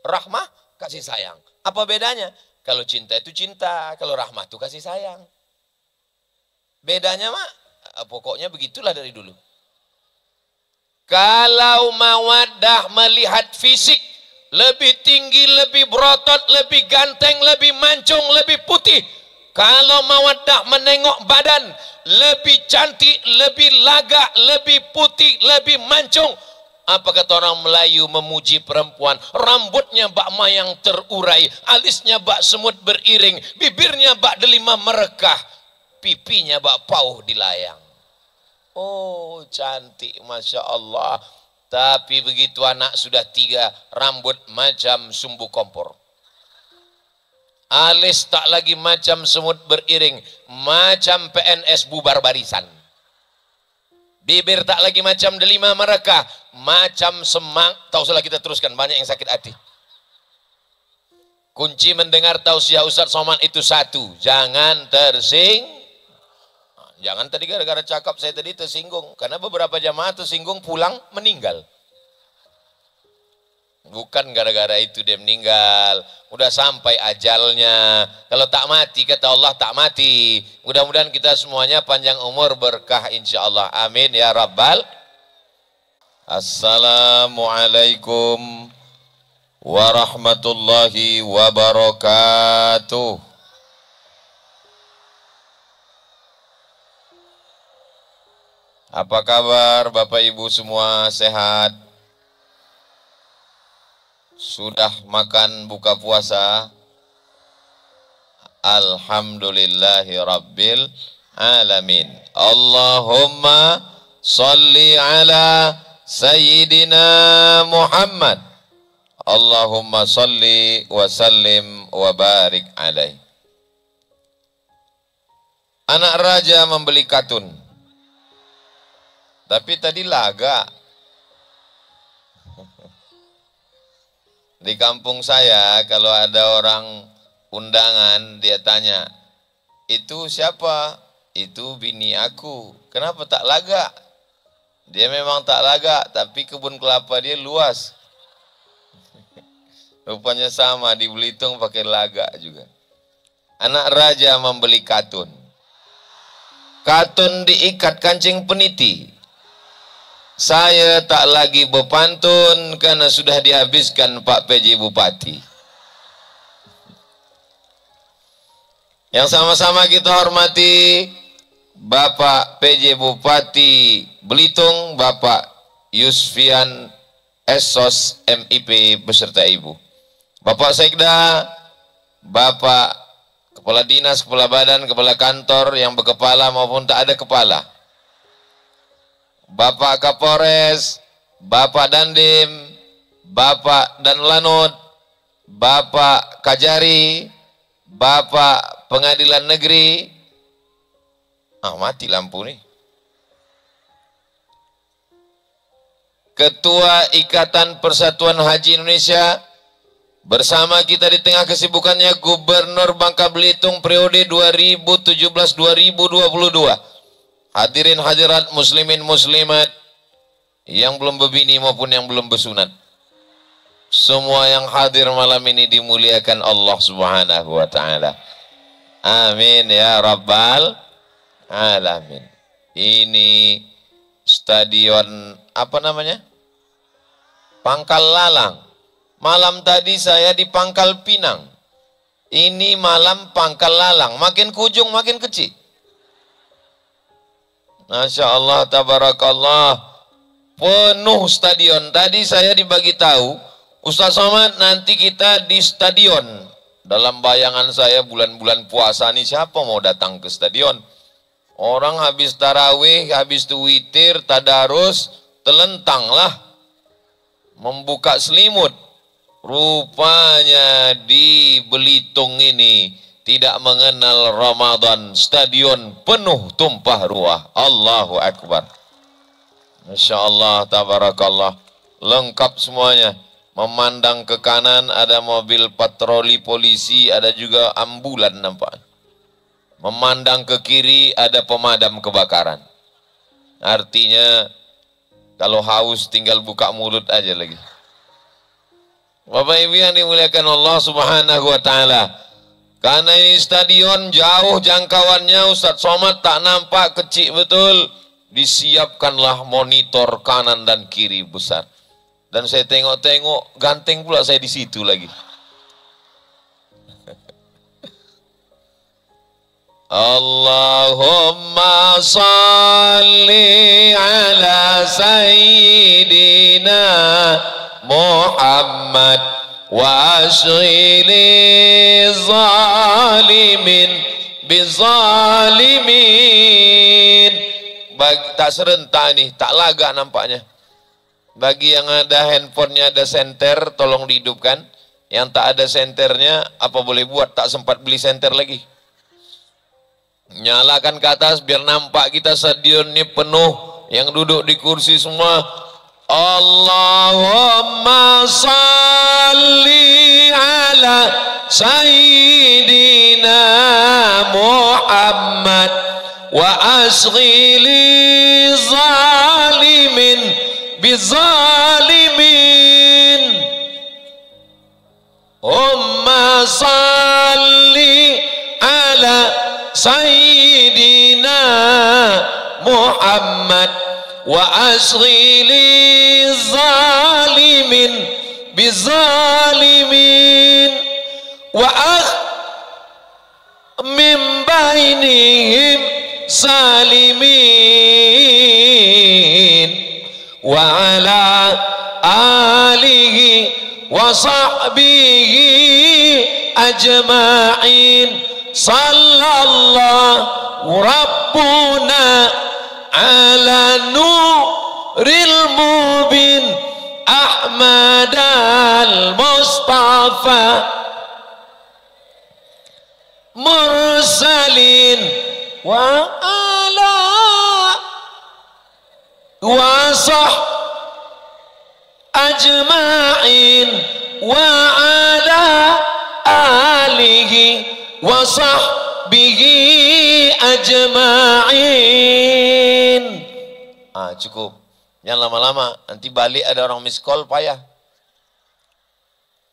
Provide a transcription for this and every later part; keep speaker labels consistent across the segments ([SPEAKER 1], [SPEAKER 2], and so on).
[SPEAKER 1] rahmah, kasih sayang. Apa bedanya? Kalau cinta itu cinta, kalau rahmah itu kasih sayang. Bedanya mah, pokoknya begitulah dari dulu. Kalau mawaddah melihat fisik, lebih tinggi, lebih berotot, lebih ganteng, lebih mancung, lebih putih. Kalau mawaddah menengok badan, lebih cantik, lebih lagak, lebih putih, lebih mancung. Apa kata orang Melayu memuji perempuan? Rambutnya bak mayang terurai, alisnya bak semut beriring, bibirnya bak delima merekah, pipinya bak pauh dilayang. Oh cantik, Masya Allah. Tapi begitu anak sudah 3, rambut macam sumbu kompor, alis tak lagi macam semut beriring, macam PNS bubar barisan. Bibir tak lagi macam delima merekah, macam semang. Tak usahlah kita teruskan, banyak yang sakit hati. Kunci mendengar tausiah Ustaz Somad itu satu, jangan jangan tadi gara-gara cakap saya tadi tersinggung, karena beberapa jamaah tersinggung pulang meninggal. Bukan gara-gara itu dia meninggal, udah sampai ajalnya. Kalau tak mati, kata Allah tak mati. Mudah-mudahan kita semuanya panjang umur, berkah insya Allah. Amin ya Rabbal. Assalamualaikum warahmatullahi wabarakatuh. Apa kabar Bapak Ibu semua, sehat? Sudah makan buka puasa? Alhamdulillahi Rabbil Alamin. Allahumma salli ala Sayyidina Muhammad. Allahumma salli wa sallim wa barik alaih. Anak raja membeli katun, tapi tadi laga. Di kampung saya kalau ada orang undangan, dia tanya, itu siapa? Itu bini aku. Kenapa tak laga? Dia memang tak laga, tapi kebun kelapa dia luas. Rupanya sama, di Belitung pakai laga juga. Anak raja membeli katun. Katun diikat kancing peniti. Saya tak lagi berpantun karena sudah dihabiskan Pak PJ Bupati. Yang sama-sama kita hormati Bapak PJ Bupati Belitung, Bapak Yusfian Esos MIP beserta Ibu. Bapak Sekda, Bapak Kepala Dinas, Kepala Badan, Kepala Kantor yang berkepala maupun tak ada kepala, Bapak Kapolres, Bapak Dandim, Bapak Danlanut, Bapak Kajari, Bapak Pengadilan Negeri. Mati lampu nih. Ketua Ikatan Persatuan Haji Indonesia, bersama kita di tengah kesibukannya Gubernur Bangka Belitung periode 2017-2022. Hadirin hadirat muslimin muslimat yang belum berbini maupun yang belum bersunat, semua yang hadir malam ini dimuliakan Allah Subhanahu wa taala. Amin ya Rabbal Alamin. Ini stadion apa namanya? Pangkal Lalang. Malam tadi saya di Pangkal Pinang. Ini malam Pangkal Lalang, makin kujung makin kecil. Masya Allah, tabarakallah, penuh stadion. Tadi saya dibagi tahu, Ustaz Somad nanti kita di stadion. Dalam bayangan saya bulan-bulan puasa nih, siapa mau datang ke stadion? Orang habis tarawih, habis itu witir, tadarus, telentanglah, membuka selimut. Rupanya di Belitung ini tidak mengenal Ramadan, stadion penuh tumpah ruah. Allahu Akbar. Masya Allah, tabarakallah, lengkap semuanya. Memandang ke kanan ada mobil patroli polisi, ada juga ambulan nampak. Memandang ke kiri ada pemadam kebakaran. Artinya kalau haus tinggal buka mulut aja lagi. Bapak Ibu yang dimuliakan Allah Subhanahu wa taala. Karena ini stadion jauh jangkauannya, Ustadz Somad tak nampak, kecil betul. Disiapkanlah monitor kanan dan kiri besar. Dan saya tengok-tengok, ganteng pula saya di situ lagi. Allahumma salli ala sayyidina Muhammad wa ashghili zalimin bizalimin. Tak serentak ini, tak laga nampaknya. Bagi yang ada handphonenya ada senter, tolong dihidupkan. Yang tak ada senternya, apa boleh buat, tak sempat beli senter lagi. Nyalakan ke atas biar nampak kita stadion ini penuh, yang duduk di kursi semua. Allahumma salli ala sayyidina Muhammad wa ashghili zalimin bizalimin. Umma salli ala sayyidina Muhammad wa ashghili zalimin bizalimin wa min bainihim salimin wa ala alihi wa sahbihi ajma'in. Sallallahu Rabbuna ala nuril mubin Ahmad al-Mustafa mursalin wa ala wasah ajma'in wa ala alihi wa sahbihi ajma'in. Cukup. Jangan lama-lama, nanti balik ada orang miss call payah.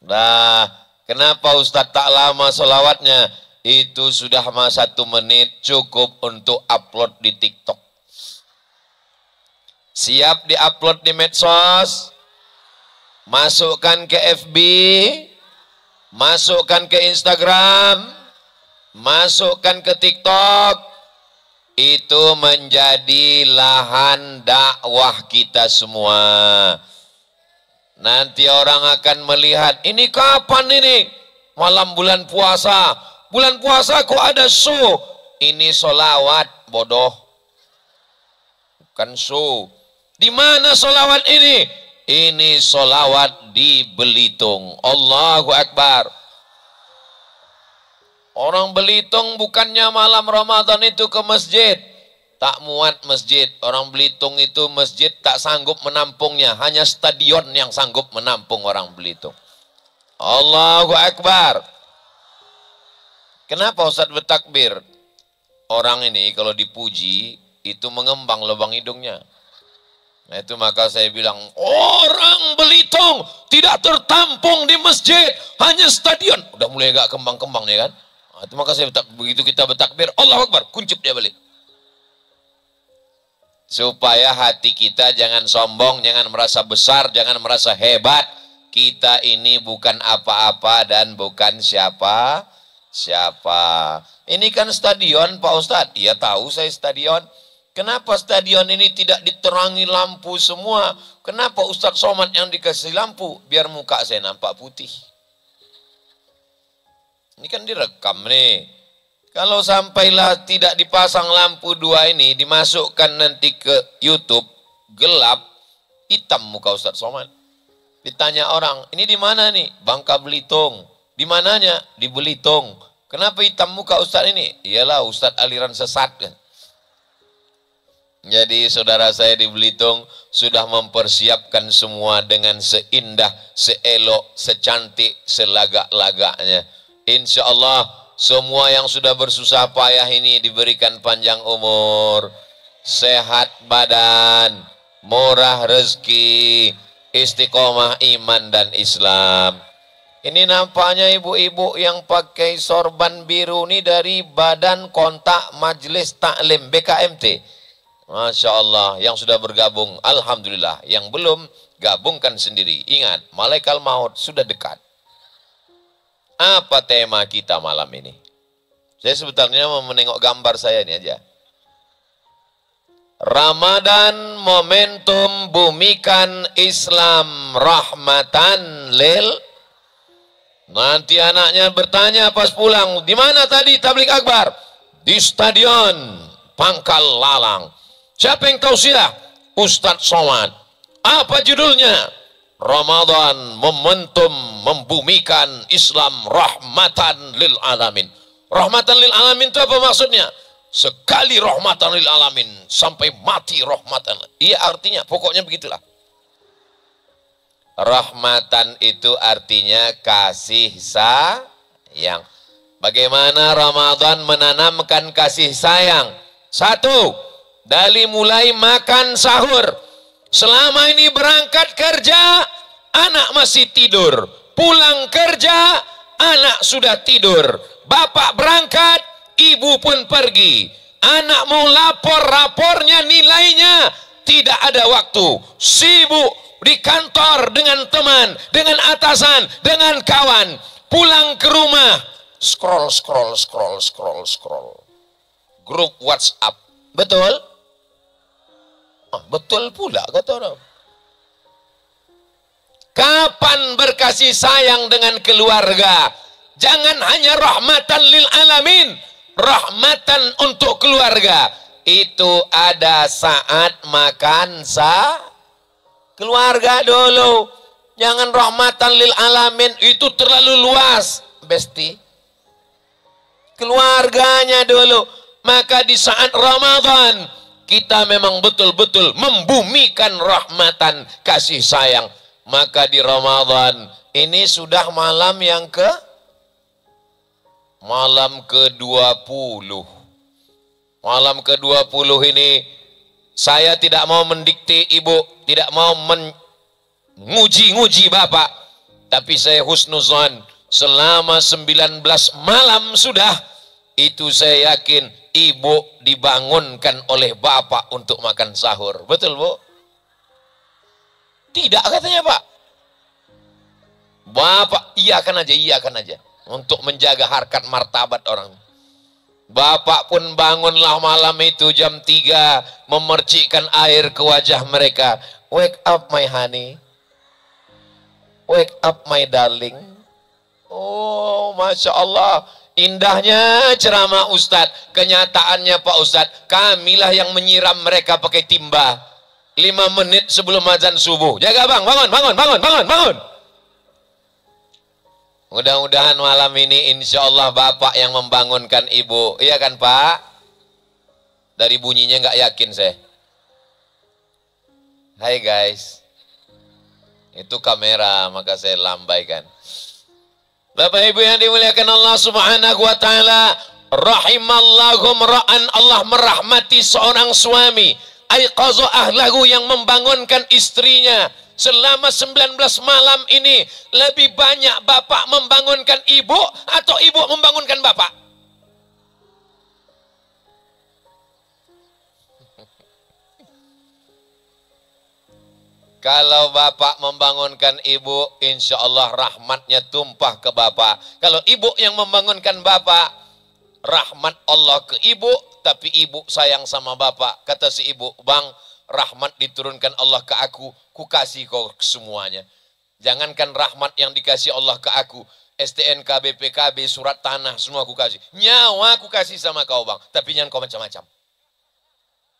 [SPEAKER 1] Nah, kenapa Ustadz tak lama sholawatnya? Itu sudah 1 menit, cukup untuk upload di TikTok. Siap di-upload di medsos, masukkan ke FB, masukkan ke Instagram, masukkan ke TikTok. Itu menjadi lahan dakwah kita semua. Nanti orang akan melihat, ini kapan ini? Malam bulan puasa. Bulan puasa kok ada show? Ini sholawat, bodoh. Bukan show. Di mana sholawat ini? Ini sholawat di Belitung. Allahu Akbar. Orang Belitung bukannya malam Ramadan itu ke masjid. Tak muat masjid. Orang Belitung itu masjid tak sanggup menampungnya. Hanya stadion yang sanggup menampung orang Belitung. Allahu Akbar. Kenapa Ustaz bertakbir? Orang ini kalau dipuji, itu mengembang lubang hidungnya. Nah itu maka saya bilang, orang Belitung tidak tertampung di masjid. Hanya stadion. Udah mulai agak kembang-kembang nih kan. Nah, itu maka saya begitu kita bertakbir, Allahu Akbar, kuncup dia balik. Supaya hati kita jangan sombong, jangan merasa besar, jangan merasa hebat. Kita ini bukan apa-apa dan bukan siapa-siapa. Ini kan stadion Pak Ustadz. Iya tahu saya stadion. Kenapa stadion ini tidak diterangi lampu semua? Kenapa Ustadz Somad yang dikasih lampu? Biar muka saya nampak putih. Ini kan direkam nih. Kalau sampailah tidak dipasang lampu 2 ini, dimasukkan nanti ke YouTube, gelap, hitam muka Ustadz Somad. Ditanya orang, ini di mana nih? Bangka Belitung. Di mananya? Di Belitung. Kenapa hitam muka Ustadz ini? Iyalah Ustadz aliran sesat kan. Jadi saudara saya di Belitung sudah mempersiapkan semua dengan seindah, seelok, secantik, selagak-lagaknya. Insya Allah semua yang sudah bersusah payah ini diberikan panjang umur, sehat badan, murah rezeki, istiqomah iman dan Islam. Ini nampaknya ibu-ibu yang pakai sorban biru ini dari Badan Kontak Majelis Taklim BKMT. Masya Allah, yang sudah bergabung, alhamdulillah. Yang belum, gabungkan sendiri. Ingat, malaikat maut sudah dekat. Apa tema kita malam ini? Saya sebetulnya mau menengok gambar saya ini aja. Ramadan momentum bumikan Islam rahmatan lil. Nanti anaknya bertanya pas pulang, di mana tadi tablik akbar? Di Stadion Pangkal Lalang. Siapa yang tausiah? Ustadz Somad. Apa judulnya? Ramadan momentum membumikan Islam rahmatan lil alamin. Rahmatan lil alamin itu apa maksudnya? Sekali rahmatan lil alamin sampai mati rahmatan. Iya artinya, pokoknya begitulah. Rahmatan itu artinya kasih sayang. Bagaimana Ramadan menanamkan kasih sayang? Satu, dari mulai makan sahur. Selama ini berangkat kerja, anak masih tidur. Pulang kerja, anak sudah tidur. Bapak berangkat, ibu pun pergi. Anak mau lapor, rapornya nilainya tidak ada waktu. Sibuk di kantor dengan teman, dengan atasan, dengan kawan. Pulang ke rumah, scroll. Grup WhatsApp. Betul? Betul pula kata orang. Kapan berkasih sayang dengan keluarga? Jangan hanya rahmatan lil alamin, rahmatan untuk keluarga. Itu ada saat makan keluarga dulu. Jangan rahmatan lil alamin, itu terlalu luas, besti. Keluarganya dulu. Maka di saat Ramadan kita memang betul-betul membumikan rahmatan kasih sayang. Maka di Ramadan ini sudah malam yang malam ke-20. Malam ke-20 ini saya tidak mau mendikte ibu, tidak mau menguji-nguji bapak, tapi saya husnuzon selama 19 malam sudah, itu saya yakin ibu dibangunkan oleh bapak untuk makan sahur. Betul bu? Tidak katanya pak. Bapak iyakan aja untuk menjaga harkat martabat orang. Bapak pun bangunlah malam itu jam 3 memercikkan air ke wajah mereka. Wake up my honey. Wake up my darling. Oh Masya Allah. Indahnya ceramah Ustadz. Kenyataannya Pak Ustadz, kamilah yang menyiram mereka pakai timba 5 menit sebelum azan subuh. Jaga bang, bangun. Mudah-mudahan malam ini insya Allah bapak yang membangunkan ibu. Iya kan pak? Dari bunyinya nggak yakin saya. Hai guys. Itu kamera, maka saya lambaikan. Bapak ibu yang dimuliakan Allah subhanahu wa ta'ala. Rahimallahu mra'an, Allah merahmati seorang suami. Aiqaza ahlahu, yang membangunkan istrinya. Selama 19 malam ini, lebih banyak bapak membangunkan ibu atau ibu membangunkan bapak? Kalau bapak membangunkan ibu, insya Allah rahmatnya tumpah ke bapak. Kalau ibu yang membangunkan bapak, rahmat Allah ke ibu, tapi ibu sayang sama bapak. Kata si ibu, bang, rahmat diturunkan Allah ke aku, ku kasih kau semuanya. Jangankan rahmat yang dikasih Allah ke aku, STNK, BPKB, surat tanah, semua ku kasih. Nyawa ku kasih sama kau bang, tapi jangan kau macam-macam.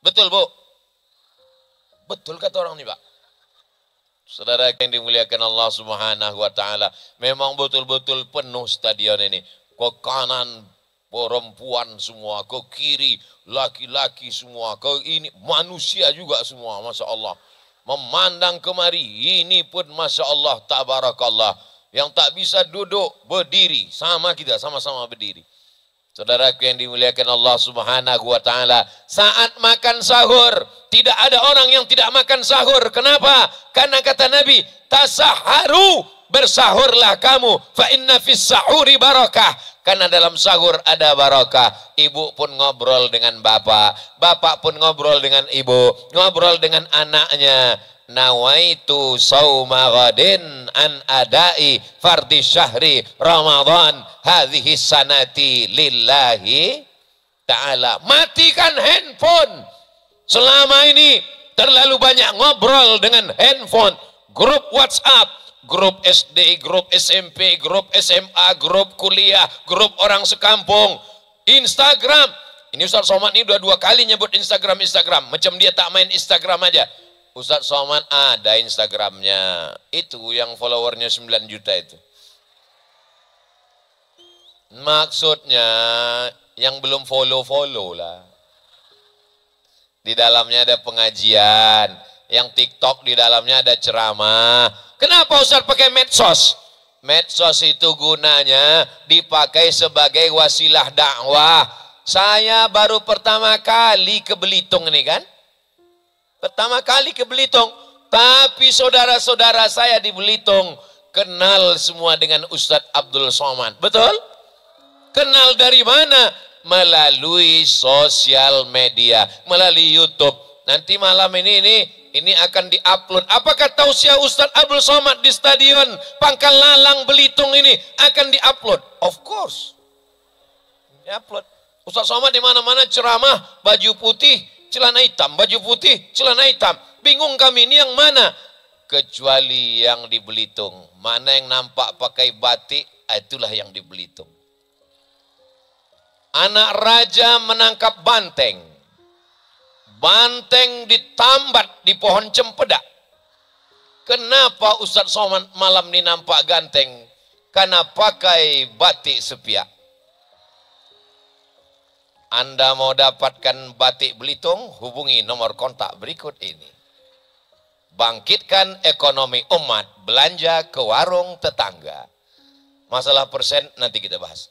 [SPEAKER 1] Betul bu? Betul kata orang ini pak. Saudara yang dimuliakan Allah subhanahu wa ta'ala, memang betul-betul penuh stadion ini. Ke kanan perempuan semua, ke kiri laki-laki semua, ke ini manusia juga semua, Masya Allah. Memandang kemari, ini pun Masya Allah, tabarakallah. Yang tak bisa duduk, berdiri, sama kita, sama-sama berdiri. Saudaraku yang dimuliakan Allah Subhanahu wa taala, saat makan sahur tidak ada orang yang tidak makan sahur. Kenapa? Karena kata Nabi, tasaharu, bersahurlah kamu, fa inna fis sahuri barakah. Karena dalam sahur ada barakah. Ibu pun ngobrol dengan bapak, bapak pun ngobrol dengan ibu, ngobrol dengan anaknya. Nawaitu sauma ghadin an adai fardhi syahri Ramadan hadhihi sanati lillahi ta'ala. Matikan handphone. Selama ini terlalu banyak ngobrol dengan handphone. Grup WhatsApp, grup SD, grup SMP, grup SMA, grup kuliah, grup orang sekampung, Instagram. Ini Ustaz Somad ini udah 2 kali nyebut Instagram. Macam dia tak main Instagram aja. Ustaz Somad ada Instagramnya. Itu yang followernya 9 juta itu. Maksudnya yang belum follow lah. Di dalamnya ada pengajian. Yang TikTok di dalamnya ada ceramah. Kenapa Ustaz pakai medsos? Medsos itu gunanya dipakai sebagai wasilah dakwah. Saya baru pertama kali ke Belitung ini kan. Pertama kali ke Belitung. Tapi saudara-saudara saya di Belitung kenal semua dengan Ustadz Abdul Somad. Betul? Kenal dari mana? Melalui sosial media. Melalui YouTube. Nanti malam ini akan diupload. Apakah tausiah Ustadz Abdul Somad di Stadion Pangkal Lalang Belitung ini akan diupload? Of course. Diupload. Ustadz Somad di mana-mana ceramah, baju putih, celana hitam, baju putih, celana hitam. Bingung kami ini yang mana? Kecuali yang di Belitung. Mana yang nampak pakai batik, itulah yang di Belitung. Anak raja menangkap banteng. Banteng ditambat di pohon cempedak. Kenapa Ustadz Somad malam ini nampak ganteng? Karena pakai batik sepiak. Anda mau dapatkan batik Belitung, hubungi nomor kontak berikut ini. Bangkitkan ekonomi umat, belanja ke warung tetangga. Masalah persen nanti kita bahas.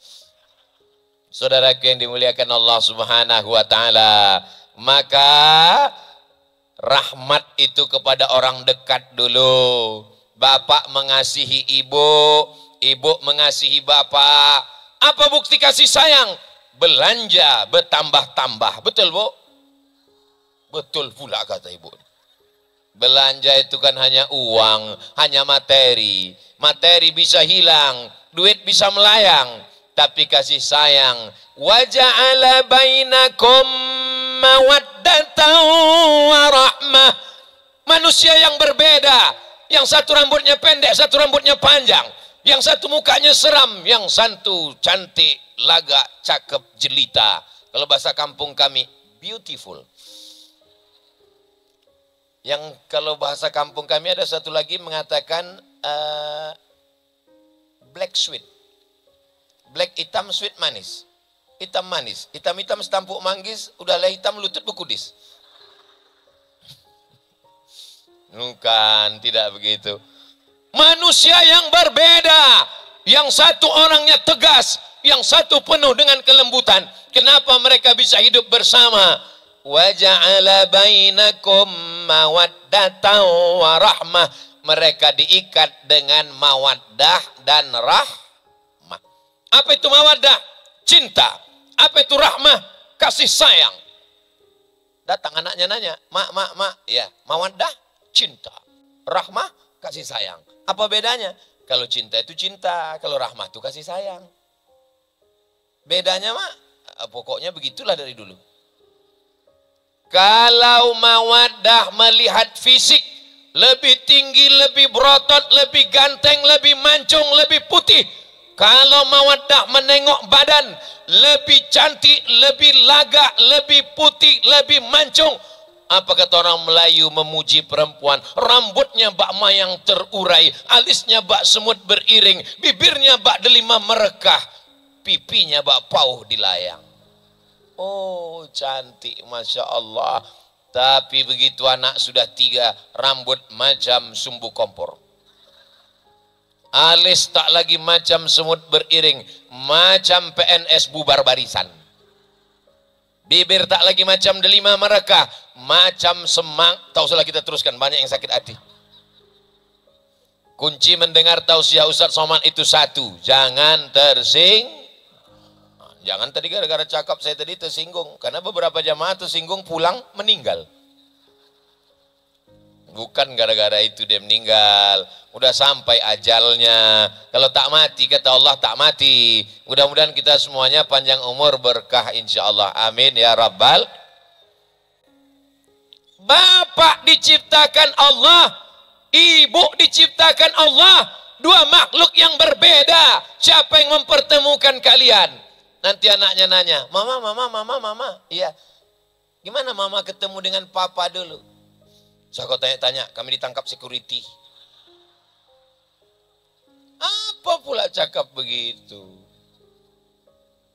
[SPEAKER 1] Saudaraku yang dimuliakan Allah Subhanahu wa taala, maka rahmat itu kepada orang dekat dulu. Bapak mengasihi ibu, ibu mengasihi bapak. Apa bukti kasih sayang? Belanja bertambah-tambah. Betul, Bu? Betul pula kata ibu. Belanja itu kan hanya uang, hanya materi. Materi bisa hilang, duit bisa melayang. Tapi kasih sayang, wa ja'ala bainakum mawaddatan wa rahmah. Manusia yang berbeda, yang satu rambutnya pendek, satu rambutnya panjang, yang satu mukanya seram, yang satu cantik, lagak, cakep, jelita. Kalau bahasa kampung kami, beautiful. Yang kalau bahasa kampung kami ada satu lagi mengatakan black sweet. Black hitam, sweet manis. Hitam manis. Hitam-hitam setampuk manggis, udahlah hitam lutut bekudis. Bukan, tidak begitu. Manusia yang berbeda. Yang satu orangnya tegas, yang satu penuh dengan kelembutan. Kenapa mereka bisa hidup bersama? Wa ja'ala bainakum mawaddatan wa rahmah. Mereka diikat dengan mawaddah dan rahmah. Apa itu mawaddah? Cinta. Apa itu rahmah? Kasih sayang. Datang anaknya nanya, mak, ya, mawaddah, cinta. Rahmah, kasih sayang. Apa bedanya? Kalau cinta itu cinta, kalau rahmah itu kasih sayang. Bedanya, mak, pokoknya begitulah dari dulu. Kalau mawaddah melihat fisik, lebih tinggi, lebih berotot, lebih ganteng, lebih mancung, lebih putih. Kalau mawaddah menengok badan, lebih cantik, lebih lagak, lebih putih, lebih mancung. Apa kata orang Melayu memuji perempuan? Rambutnya bak mayang terurai, alisnya bak semut beriring, bibirnya bak delima merekah, pipinya bak pauh dilayang. Oh, cantik, Masya Allah. Tapi begitu anak sudah 3, rambut macam sumbu kompor. Alis tak lagi macam semut beriring, macam PNS bubar barisan. Bibir tak lagi macam delima mereka, macam semang. Tak usahlah kita teruskan, banyak yang sakit hati. Kunci mendengar tausiah Ustaz Somad itu satu, jangan jangan tadi gara-gara cakap saya tadi tersinggung, karena beberapa jamaah tersinggung pulang meninggal. Bukan gara-gara itu dia meninggal, udah sampai ajalnya. Kalau tak mati, kata Allah tak mati. Mudah-mudahan kita semuanya panjang umur, berkah insya Allah. Amin ya Rabbal. Bapak diciptakan Allah, ibu diciptakan Allah, dua makhluk yang berbeda. Siapa yang mempertemukan kalian? Nanti anaknya nanya, mama, iya. Gimana mama ketemu dengan papa dulu? Saya kau tanya-tanya, kami ditangkap security. Apa pula cakap begitu?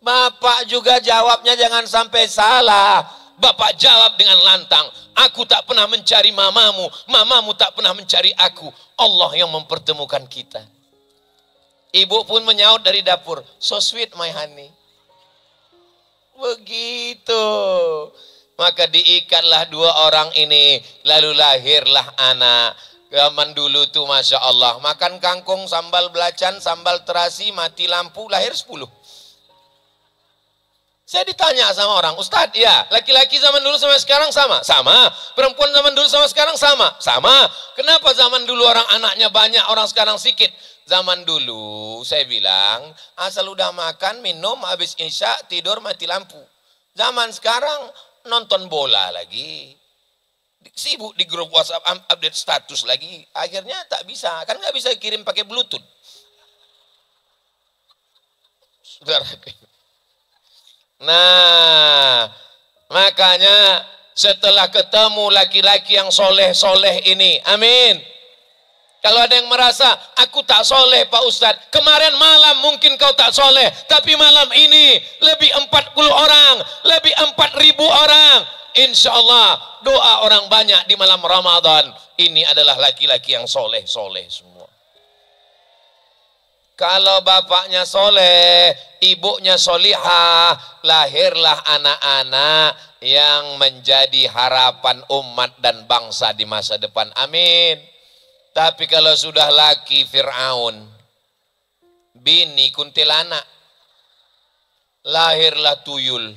[SPEAKER 1] Bapak juga jawabnya jangan sampai salah. Bapak jawab dengan lantang, aku tak pernah mencari mamamu, mamamu tak pernah mencari aku. Allah yang mempertemukan kita. Ibu pun menyaut dari dapur, so sweet my honey. Begitu. Maka diikatlah dua orang ini, lalu lahirlah anak. Zaman dulu tuh Masya Allah, makan kangkung, sambal belacan, sambal terasi, mati lampu, lahir 10. Saya ditanya sama orang, Ustadz, ya laki-laki zaman dulu sama sekarang sama? Sama. Perempuan zaman dulu sama sekarang sama? Sama. Kenapa zaman dulu orang anaknya banyak, orang sekarang sedikit? Zaman dulu saya bilang, asal udah makan, minum, habis isya, tidur, mati lampu. Zaman sekarang nonton bola lagi, sibuk di grup WhatsApp, update status lagi, akhirnya tak bisa, kan nggak bisa kirim pakai Bluetooth. Saudara. Nah, makanya setelah ketemu laki-laki yang soleh-soleh ini, amin. Kalau ada yang merasa, aku tak soleh Pak Ustadz, kemarin malam mungkin kau tak soleh, tapi malam ini lebih 40 orang, lebih 4.000 orang. Insya Allah doa orang banyak di malam Ramadan. Ini adalah laki-laki yang soleh-soleh semua. Kalau bapaknya soleh, ibunya solihah, lahirlah anak-anak yang menjadi harapan umat dan bangsa di masa depan. Amin. Tapi kalau sudah laki Fir'aun, bini kuntilanak, lahirlah tuyul.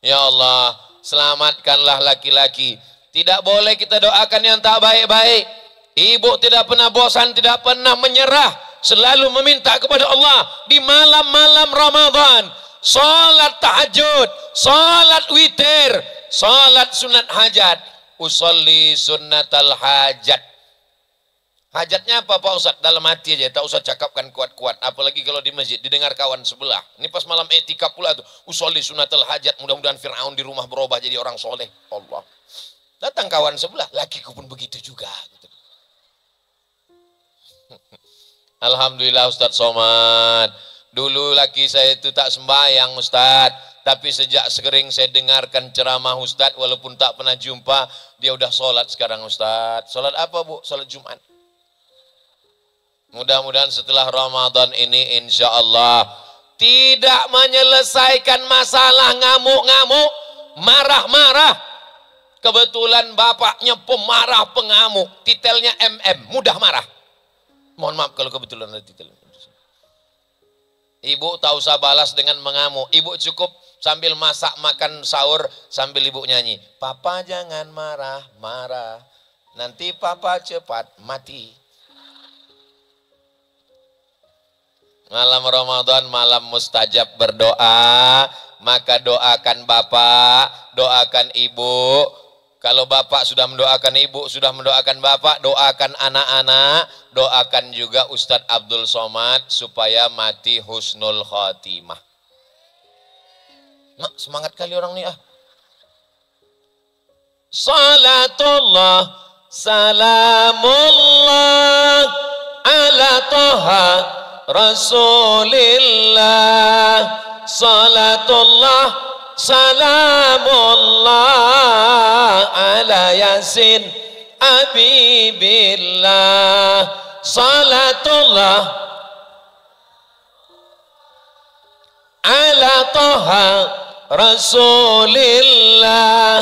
[SPEAKER 1] Ya Allah, selamatkanlah laki-laki. Tidak boleh kita doakan yang tak baik-baik. Ibu tidak pernah bosan, tidak pernah menyerah, selalu meminta kepada Allah di malam-malam Ramadan. Salat tahajud, salat witir, salat sunat hajat. Usolli sunnatal hajat. Hajatnya apa Pak Ustadz? Dalam hati aja, tak usah cakapkan kuat-kuat. Apalagi kalau di masjid, didengar kawan sebelah. Ini pas malam etikaf pula tuh. Usolli sunnatal hajat. Mudah-mudahan Fir'aun di rumah berubah jadi orang soleh. Allah. Datang kawan sebelah, lakiku pun begitu juga. Alhamdulillah Ustadz Somad. Dulu laki saya itu tak sembahyang Ustadz. Tapi sejak sering saya dengarkan ceramah Ustadz, walaupun tak pernah jumpa, dia udah sholat sekarang Ustadz. Sholat apa Bu? Sholat Jumat. Mudah-mudahan setelah Ramadan ini insya Allah tidak menyelesaikan masalah ngamuk-ngamuk, marah-marah. Kebetulan bapaknya pemarah pengamuk, titelnya MM, mudah marah. Mohon maaf kalau kebetulan ada titelnya. Ibu tak usah balas dengan mengamuk. Ibu cukup sambil masak makan sahur sambil ibu nyanyi. Papa jangan marah-marah, nanti papa cepat mati. Malam Ramadan, malam mustajab berdoa. Maka doakan bapak, doakan ibu. Kalau bapak sudah mendoakan ibu, sudah mendoakan bapak, doakan anak-anak, doakan juga Ustadz Abdul Somad supaya mati husnul khotimah. Mak, semangat kali orang nih ah. Salatullah, salamullah, ala toha Rasulillah. Salatullah, salamullah, ala yasin Habibillah. salatullah ala toha rasulillah,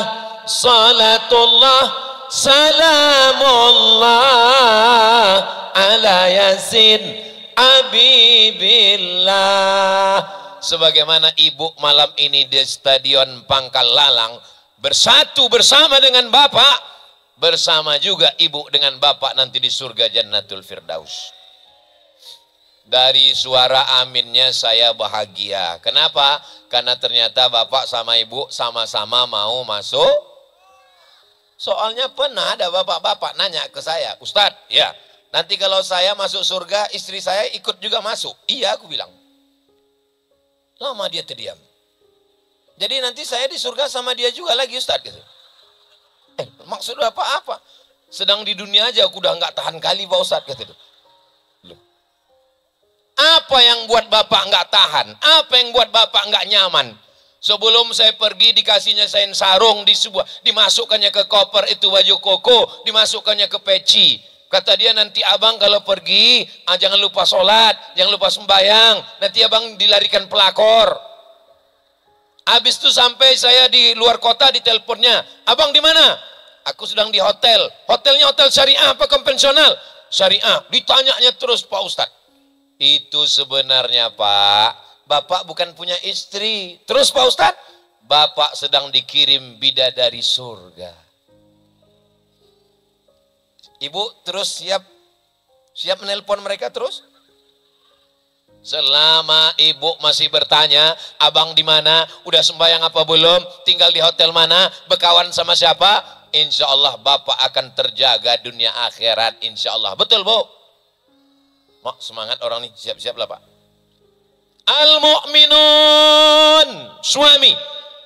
[SPEAKER 1] salatullah salamullah ala yasin abibillah. Sebagaimana ibu malam ini di Stadion Pangkal Lalang bersatu bersama dengan bapak, bersama juga ibu dengan bapak nanti di surga Jannatul Firdaus. Dari suara aminnya saya bahagia. Kenapa? Karena ternyata bapak sama ibu sama-sama mau masuk. Soalnya pernah ada bapak-bapak nanya ke saya, Ustadz, ya nanti kalau saya masuk surga, istri saya ikut juga masuk. Iya, aku bilang. Lama dia terdiam. Jadi nanti saya di surga sama dia juga lagi, Ustadz. Gitu. Maksud apa-apa? Sedang di dunia aja aku udah nggak tahan kali Pak Ustadz. Gitu. Apa yang buat bapak nggak tahan? Apa yang buat bapak nggak nyaman? Sebelum saya pergi dikasihnya saya sarung dimasukkannya ke koper itu baju koko, dimasukkannya ke peci. Kata dia nanti abang kalau pergi, jangan lupa sholat, jangan lupa sembahyang, nanti abang dilarikan pelakor. Habis itu sampai saya di luar kota diteleponnya, abang di mana? Aku sedang di hotel. Hotelnya hotel syariah apa konvensional? Syariah. Ditanyanya terus Pak Ustadz. Itu sebenarnya Pak, bapak bukan punya istri. Terus Pak Ustadz, bapak sedang dikirim bidadari surga. Ibu terus siap menelpon mereka terus? Selama ibu masih bertanya, abang di mana? Udah sembahyang apa belum? Tinggal di hotel mana? Berkawan sama siapa? Insya Allah bapak akan terjaga dunia akhirat. Insya Allah. Betul Bu? Mak semangat orang nih. Siap-siap lah Pak. Al-mu'minun suami,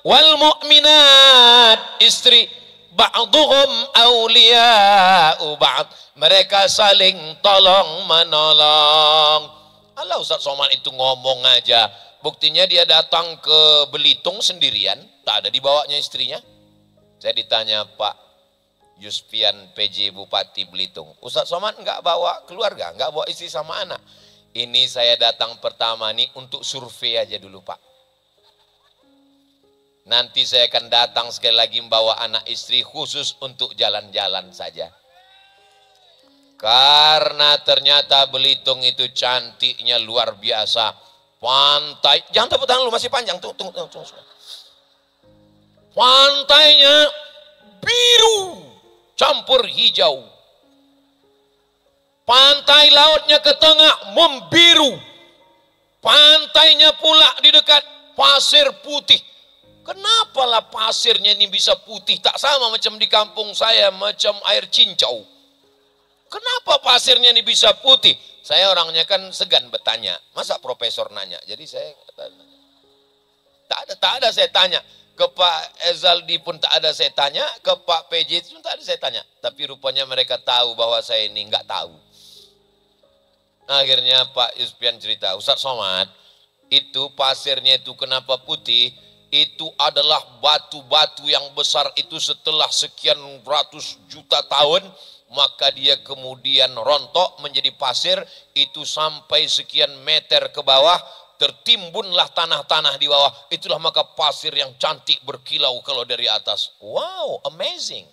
[SPEAKER 1] wal mu'minat istri, ba'duhum awliya'u ba'd. Mereka saling tolong menolong. Allah Ustaz Somad itu ngomong aja. Buktinya dia datang ke Belitung sendirian, tak ada dibawanya istrinya. Saya ditanya Pak Yuspian PJ Bupati Belitung, Ustaz Somad enggak bawa keluarga, enggak bawa istri sama anak. Ini saya datang pertama nih untuk survei aja dulu Pak. Nanti saya akan datang sekali lagi membawa anak istri khusus untuk jalan-jalan saja. Karena ternyata Belitung itu cantiknya luar biasa. Pantai, jangan tepuk tangan lu masih panjang. Tunggu. Pantainya biru campur hijau. Pantai lautnya ke tengah membiru. Pantainya pula di dekat pasir putih. Kenapa lah pasirnya ini bisa putih? Tak sama macam di kampung saya, macam air cincau. Kenapa pasirnya ini bisa putih? Saya orangnya kan segan bertanya. Masa profesor nanya? Jadi saya tak ada saya tanya. Ke Pak Ezaldi pun tak ada saya tanya. Ke Pak PJ pun tak ada saya tanya. Tapi rupanya mereka tahu bahwa saya ini nggak tahu. Akhirnya Pak Yuspian cerita, Ustaz Somad, itu pasirnya itu kenapa putih? Itu adalah batu-batu yang besar itu setelah sekian ratus juta tahun, maka dia kemudian rontok menjadi pasir, itu sampai sekian meter ke bawah, tertimbunlah tanah-tanah di bawah, itulah maka pasir yang cantik berkilau kalau dari atas. Wow, amazing.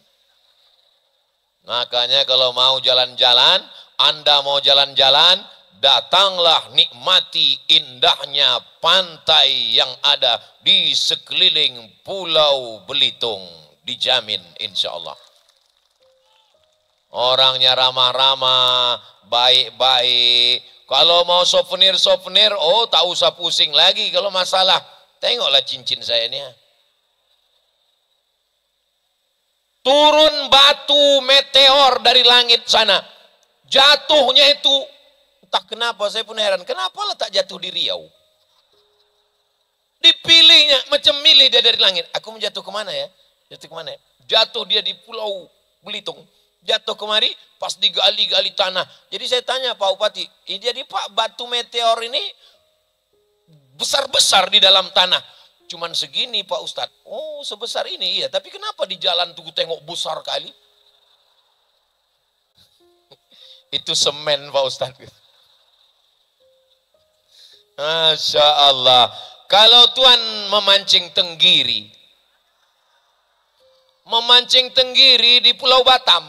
[SPEAKER 1] Makanya kalau mau jalan-jalan, Anda mau jalan-jalan, datanglah nikmati indahnya pantai yang ada di sekeliling Pulau Belitung. Dijamin insya Allah. Orangnya ramah-ramah, baik-baik. Kalau mau souvenir-souvenir, oh tak usah pusing lagi kalau masalah. Tengoklah cincin saya ini. Turun batu meteor dari langit sana. Jatuhnya itu, entah kenapa saya pun heran. Kenapa lah tak jatuh di Riau? Dipilihnya, macam milih dia dari langit. Aku mau jatuh kemana ya? Jatuh kemana ya? Jatuh dia di Pulau Belitung. Jatuh kemari, pas digali-gali tanah. Jadi saya tanya Pak Bupati, jadi Pak batu meteor ini besar-besar di dalam tanah. Cuman segini Pak Ustadz. Oh sebesar ini, iya. Tapi kenapa di jalan tuh tengok besar kali? Itu semen Pak Ustadz. Masya Allah. Kalau Tuhan memancing tenggiri di Pulau Batam,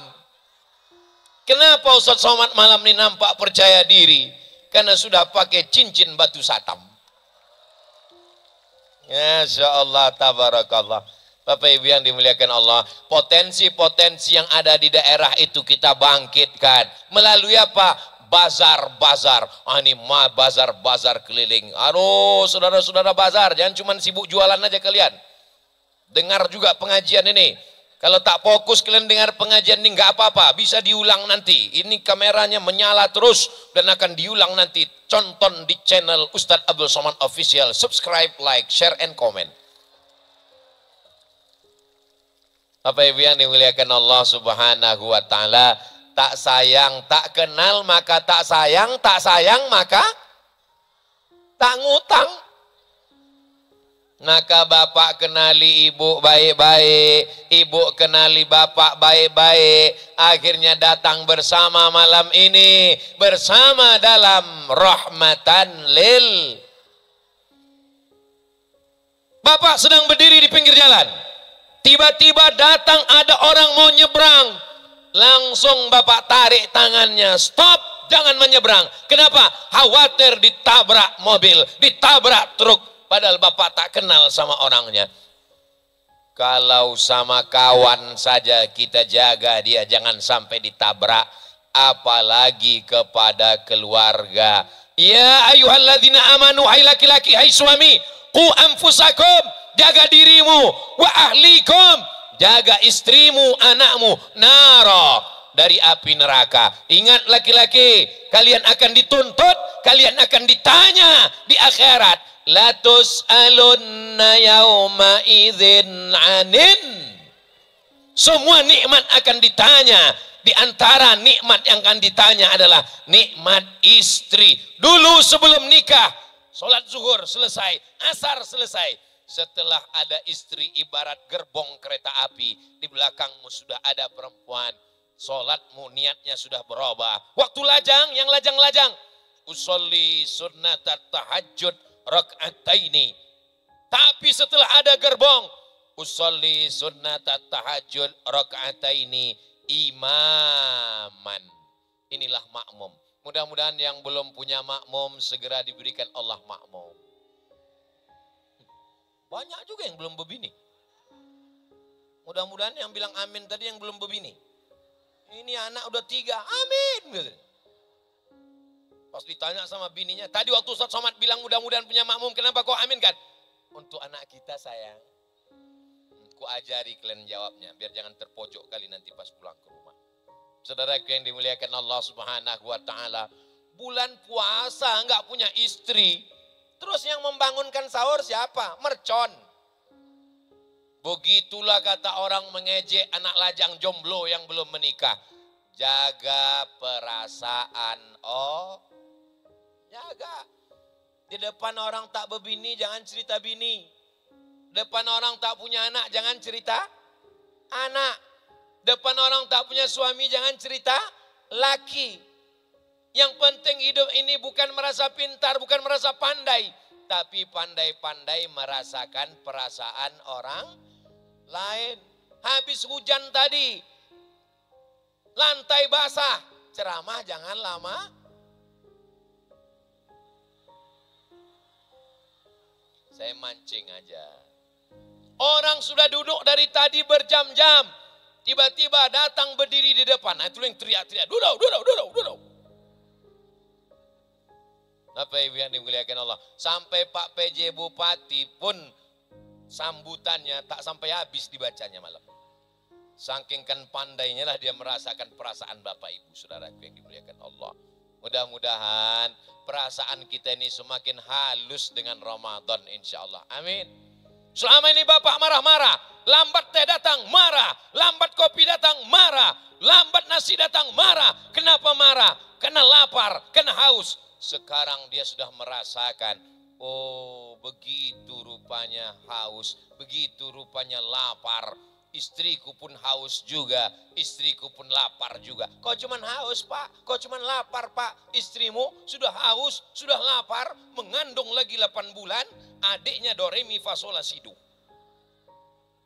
[SPEAKER 1] kenapa Ustadz Somad malam ini nampak percaya diri? Karena sudah pakai cincin batu satam. Masya Allah, tabarakallah. Bapak Ibu yang dimuliakan Allah, potensi-potensi yang ada di daerah itu kita bangkitkan melalui apa? Bazar-bazar. Ini bazar-bazar keliling. Aduh, saudara-saudara bazar, jangan cuma sibuk jualan aja kalian. Dengar juga pengajian ini. Kalau tak fokus kalian dengar pengajian ini nggak apa-apa, bisa diulang nanti. Ini kameranya menyala terus dan akan diulang nanti. Tonton di channel Ustadz Abdul Somad Official. Subscribe, like, share, and comment. Bapak Ibu yang dimuliakan Allah Subhanahu wa Ta'ala, tak sayang, tak kenal maka tak sayang maka tak ngutang. Maka bapak kenali ibu baik-baik, ibu kenali bapak baik-baik, akhirnya datang bersama malam ini, bersama dalam rahmatan lil. Bapak sedang berdiri di pinggir jalan, tiba-tiba datang ada orang mau nyebrang. Langsung bapak tarik tangannya, stop, jangan menyeberang. Kenapa? Khawatir ditabrak mobil, ditabrak truk. Padahal bapak tak kenal sama orangnya. Kalau sama kawan saja kita jaga dia jangan sampai ditabrak, apalagi kepada keluarga. Ya ayyuhalladzina amanu, hai laki-laki, hai suami, qu anfusakum, jaga dirimu, wa ahlikum, jaga istrimu, anakmu, nara, dari api neraka. Ingat laki-laki, kalian akan dituntut, kalian akan ditanya di akhirat. La tus'alunna yawma idzin anin. Semua nikmat akan ditanya. Di antara nikmat yang akan ditanya adalah nikmat istri. Dulu sebelum nikah, sholat zuhur selesai, asar selesai. Setelah ada istri ibarat gerbong kereta api, di belakangmu sudah ada perempuan, sholatmu niatnya sudah berubah. Waktu lajang, yang lajang-lajang, usolli sunnatat tahajud rak'ataini. Tapi setelah ada gerbong, usolli sunnatat tahajud rak'ataini imaman. Inilah makmum. Mudah-mudahan yang belum punya makmum segera diberikan Allah makmum. Banyak juga yang belum berbini. Mudah-mudahan yang bilang amin tadi yang belum berbini. Ini anak udah 3, amin. Pas ditanya sama bininya, tadi waktu Ustaz Somad bilang mudah-mudahan punya makmum, kenapa kau amin kan? Untuk anak kita sayang. Ku ajari kalian jawabnya, biar jangan terpojok kali nanti pas pulang ke rumah. Saudaraku yang dimuliakan Allah Subhanahu wa Ta'ala, bulan puasa enggak punya istri, terus yang membangunkan sahur siapa? Mercon. Begitulah kata orang mengejek anak lajang jomblo yang belum menikah. Jaga perasaan, jaga. Di depan orang tak berbini jangan cerita bini. Depan orang tak punya anak jangan cerita anak. Depan orang tak punya suami jangan cerita laki. Yang penting hidup ini bukan merasa pintar, bukan merasa pandai, tapi pandai-pandai merasakan perasaan orang lain. Habis hujan tadi, lantai basah, ceramah jangan lama. Saya mancing aja. Orang sudah duduk dari tadi berjam-jam, tiba-tiba datang berdiri di depan. Nah, itu yang teriak-teriak, duduk. Bapak Ibu yang dimuliakan Allah, sampai Pak PJ Bupati pun sambutannya tak sampai habis dibacanya malam. Saking kan pandainya lah dia merasakan perasaan Bapak Ibu saudaraku yang dimuliakan Allah. Mudah-mudahan perasaan kita ini semakin halus dengan Ramadan insya Allah. Amin. Selama ini Bapak marah-marah, lambat teh datang marah, lambat kopi datang marah, lambat nasi datang marah. Kenapa marah? Karena lapar, karena haus. Sekarang dia sudah merasakan, oh begitu rupanya haus, begitu rupanya lapar. istriku pun haus juga, istriku pun lapar juga. Kau cuman haus pak, kau cuman lapar pak, istrimu sudah haus, sudah lapar, mengandung lagi 8 bulan, adiknya do re mi fa sol la si do.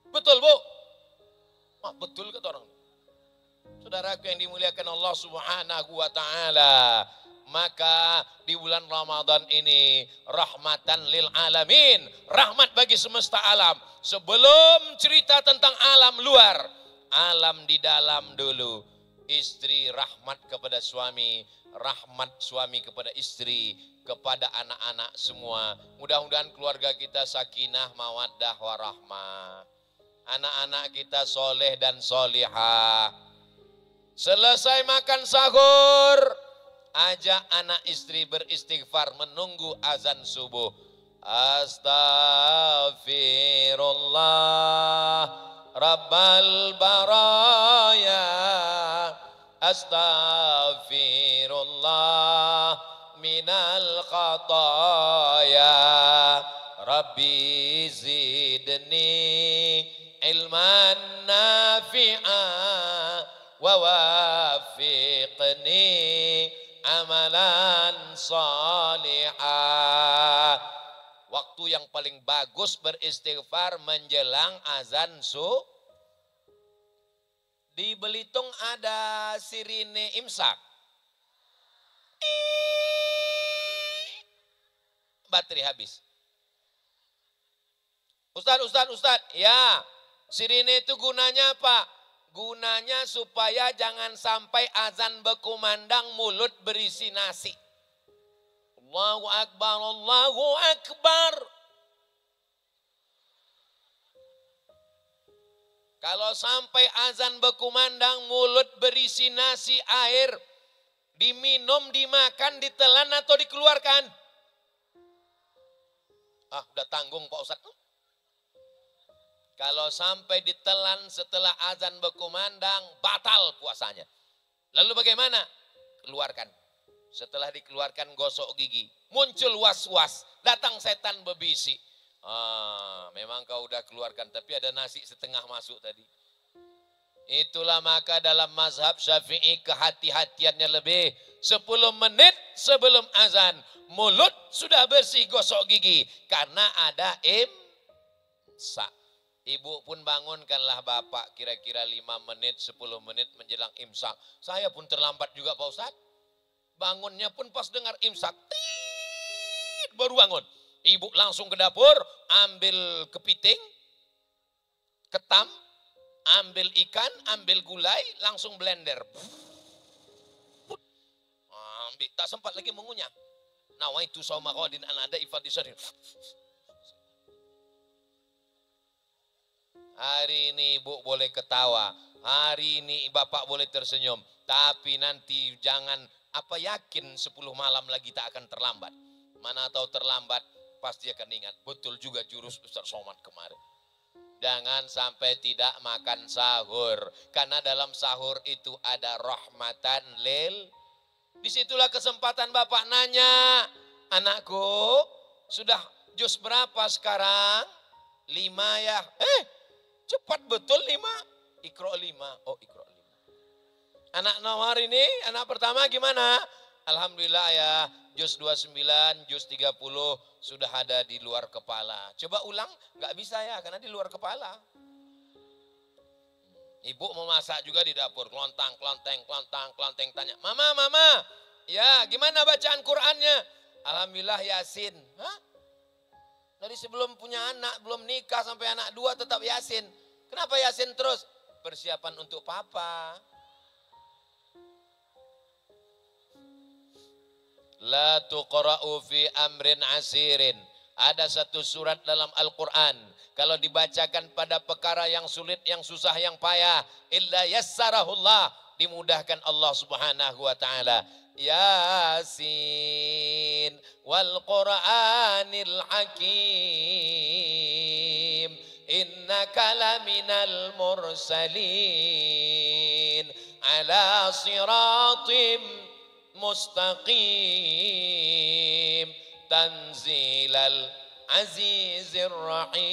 [SPEAKER 1] Betul bu? Betul kata orang. Saudaraku yang dimuliakan Allah Subhanahu wa taala, maka di bulan Ramadan ini rahmatan lil alamin, rahmat bagi semesta alam. Sebelum cerita tentang alam luar, alam di dalam dulu. Istri rahmat kepada suami, rahmat suami kepada istri, kepada anak-anak semua. Mudah-mudahan keluarga kita sakinah, mawaddah, warahmah. Anak-anak kita soleh dan solihah. Selesai makan sahur, ajak anak istri beristighfar menunggu azan subuh. Astaghfirullah Rabbal baraya, astaghfirullah minal khataya, Rabbi zidni ilman nafi'a wa wafiqni amalan salihah. Waktu yang paling bagus beristighfar menjelang azan subuh. Di Belitung ada sirine imsak. Baterai habis. Ustaz, ya, sirine itu gunanya apa? Gunanya supaya jangan sampai azan berkumandang mulut berisi nasi. Allahu Akbar, Allahu Akbar. Kalau sampai azan berkumandang mulut berisi nasi, air, diminum, dimakan, ditelan atau dikeluarkan? Udah tanggung Pak Ustaz. Kalau sampai ditelan setelah azan berkumandang, batal puasanya. Lalu bagaimana? Keluarkan. Setelah dikeluarkan gosok gigi. Muncul was-was, datang setan berbisik. Memang kau udah keluarkan, tapi ada nasi setengah masuk tadi. Itulah maka dalam mazhab Syafi'i kehati-hatiannya lebih. 10 menit sebelum azan, mulut sudah bersih gosok gigi. Karena ada imsak. Ibu pun bangunkanlah bapak kira-kira 5 menit, 10 menit menjelang imsak. Saya pun terlambat juga Pak Ustaz. Bangunnya pun pas dengar imsak. Baru bangun. Ibu langsung ke dapur, ambil kepiting, ketam, ambil ikan, ambil gulai, langsung blender. Ambil, tak sempat lagi mengunyah. Nawaitu sauma ghadin an ada ifadisari. Hari ini ibu boleh ketawa, hari ini bapak boleh tersenyum, tapi nanti jangan yakin 10 malam lagi tak akan terlambat. Mana tahu terlambat, pasti akan ingat. Betul juga jurus Ustaz Somad kemarin. Jangan sampai tidak makan sahur, karena dalam sahur itu ada rahmatan lil. Disitulah kesempatan bapak nanya, anakku sudah juz berapa sekarang? 5 ya. Cepat betul 5. Iqra 5. Oh, Iqra 5. Anak nomor ini, anak pertama gimana? Alhamdulillah ya, juz 29, juz 30 sudah ada di luar kepala. Coba ulang, nggak bisa ya, karena di luar kepala. Ibu mau masak juga di dapur, kelontang, tanya, Mama, ya gimana bacaan Qur'annya? Alhamdulillah Yasin. Dari sebelum punya anak, belum nikah sampai anak 2 tetap Yasin. Kenapa Yasin terus? Persiapan untuk papa. La tuqra'u fi amrin asirin. Ada satu surat dalam Al-Quran. Kalau dibacakan pada perkara yang sulit, yang susah, yang payah. Illa yassarahullah. Dimudahkan Allah Subhanahu wa ta'ala. Yasin wal Qur'anil Hakim innaka laminal mursalin ala siratim mustaqim tanzilal azizir rahim.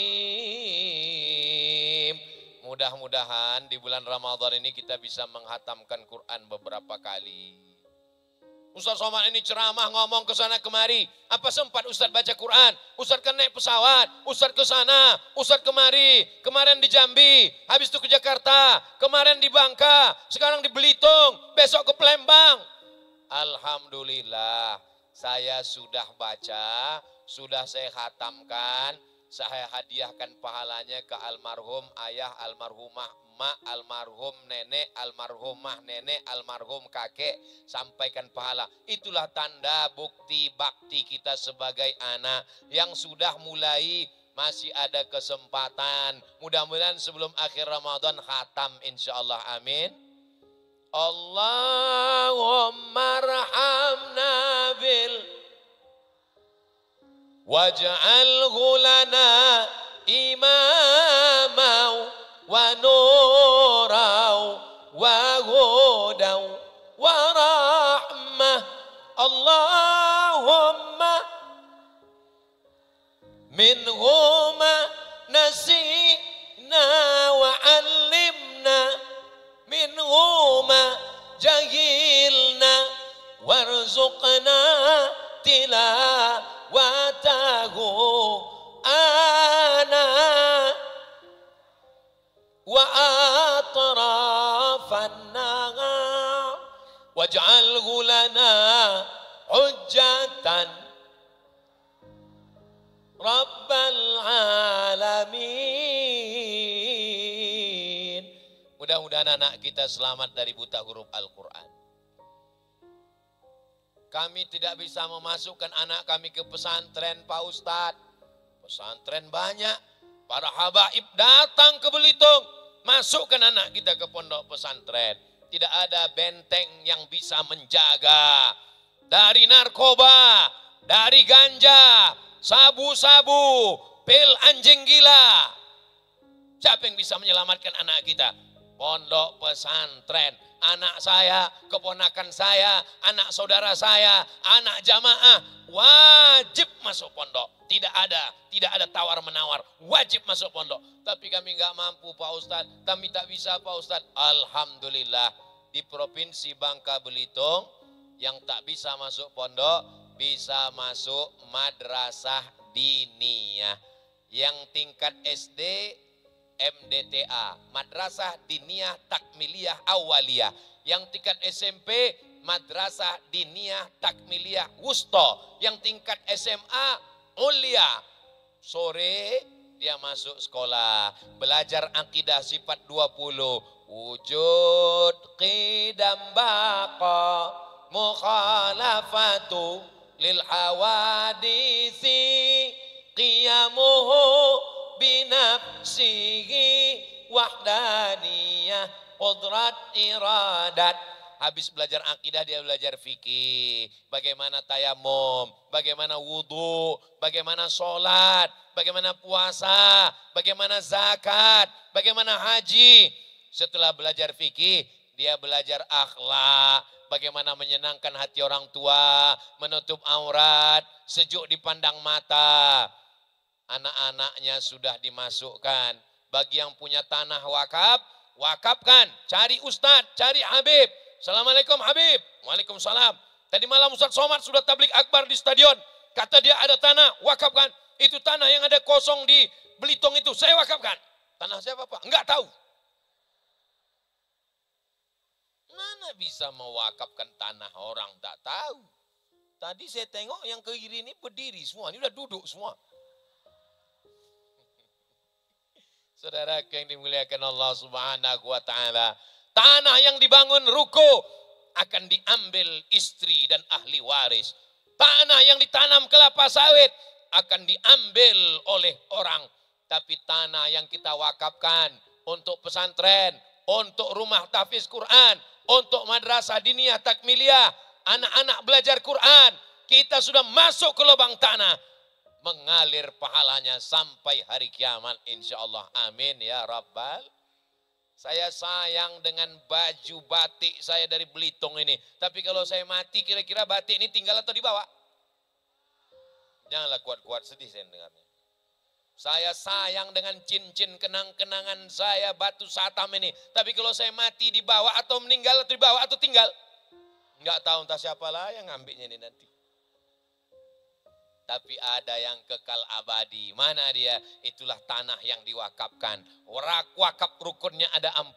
[SPEAKER 1] Mudah-mudahan di bulan Ramadan ini kita bisa menghatamkan Quran beberapa kali. Ustaz Somad ini ceramah ngomong ke sana kemari. Apa sempat Ustaz baca Quran? Ustaz kan naik pesawat, Ustaz ke sana, Ustaz kemari. Kemarin di Jambi, habis itu ke Jakarta, kemarin di Bangka, sekarang di Belitung, besok ke Palembang. Alhamdulillah, saya sudah baca, sudah saya khatamkan, saya hadiahkan pahalanya ke almarhum ayah, almarhumah mak, almarhum nenek, almarhumah nenek, almarhum kakek, sampaikan pahala. Itulah tanda bukti bakti kita sebagai anak yang sudah mulai masih ada kesempatan. Mudah-mudahan sebelum akhir Ramadan khatam insyaallah, amin. Allahumma arhamna bil waj'alhu lana imamau wa nurau wa hudau wa rahmah. Allahumma minhuma nasina wa allimna, minhuma jahilna warzuqna tilawatahu ana wa atrafan nahar waj'alhu lana hujjatan rabbal alamin. Mudah-mudahan anak kita selamat dari buta huruf Al-Quran. Kami tidak bisa memasukkan anak kami ke pesantren, Pak Ustadz. Pesantren banyak. Para habaib datang ke Belitung, masukkan anak kita ke pondok pesantren. Tidak ada benteng yang bisa menjaga dari narkoba, dari ganja, sabu-sabu, pil anjing gila. Siapa yang bisa menyelamatkan anak kita? Pondok pesantren. Anak saya, keponakan saya, anak saudara saya, anak jamaah wajib masuk pondok. Tidak ada tawar-menawar, wajib masuk pondok. Tapi kami nggak mampu Pak Ustadz, kami tak bisa Pak Ustadz. Alhamdulillah di Provinsi Bangka Belitung yang tak bisa masuk pondok bisa masuk madrasah diniyah. Yang tingkat SD MDTA, Madrasah Diniyah Takmiliyah Awaliyah. Yang tingkat SMP, Madrasah Diniyah Takmiliyah Wusto. Yang tingkat SMA, Ulia. Sore dia masuk sekolah, belajar akidah sifat 20. Wujud qidam baqa mukhalafatu lil hawadisi qiyamuhu binafsihi wahdaniyah qudrat iradat. Habis belajar akidah dia belajar fikih, bagaimana tayamum, bagaimana wudhu, bagaimana sholat, bagaimana puasa, bagaimana zakat, bagaimana haji. Setelah belajar fikih dia belajar akhlak, bagaimana menyenangkan hati orang tua, menutup aurat, sejuk dipandang mata. Anak-anaknya sudah dimasukkan. Bagi yang punya tanah wakaf, wakafkan. Cari ustadz, cari habib. Assalamualaikum habib. Waalaikumsalam. Tadi malam Ustaz Somad sudah tablik akbar di stadion. Kata dia ada tanah, wakafkan. Itu tanah yang ada kosong di Belitung itu, saya wakafkan. Tanah siapa Pak? Enggak tahu. Mana bisa mewakafkan tanah orang tak tahu. Tadi saya tengok yang ke kiri ini berdiri semua, ini udah duduk semua. Saudara yang dimuliakan Allah Subhanahu wa taala, tanah yang dibangun ruko akan diambil istri dan ahli waris. Tanah yang ditanam kelapa sawit akan diambil oleh orang. Tapi tanah yang kita wakafkan untuk pesantren, untuk rumah tahfiz Quran, untuk madrasah diniyah takmiliyah, anak-anak belajar Quran, kita sudah masuk ke lubang tanah. Mengalir pahalanya sampai hari kiamat insyaallah. Amin ya rabbal. Saya sayang dengan baju batik saya dari Belitung ini. Tapi kalau saya mati kira-kira batik ini tinggal atau dibawa? Janganlah kuat-kuat, sedih saya dengarnya. Saya sayang dengan cincin kenang-kenangan saya batu satam ini. Tapi kalau saya mati dibawa atau meninggal atau dibawa atau tinggal. Enggak tahu entah siapalah yang ngambilnya ini nanti. Tapi ada yang kekal abadi. Mana dia? Itulah tanah yang diwakafkan. Wakaf rukunnya ada 4.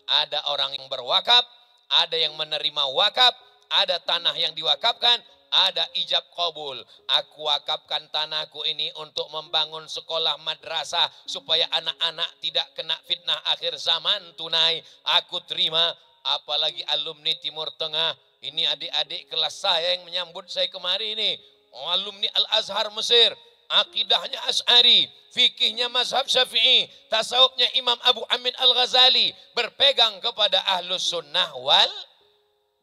[SPEAKER 1] Ada orang yang berwakaf, ada yang menerima wakaf, ada tanah yang diwakafkan, ada ijab qabul. Aku wakafkan tanahku ini untuk membangun sekolah madrasah supaya anak-anak tidak kena fitnah akhir zaman tunai. Aku terima, apalagi alumni Timur Tengah. Ini adik-adik kelas saya yang menyambut saya kemari ini. Alumni Al-Azhar Mesir. Akidahnya Asy'ari, fikihnya mazhab Syafi'i, tasawufnya Imam Abu Hamid Al-Ghazali, berpegang kepada Ahlus Sunnah wal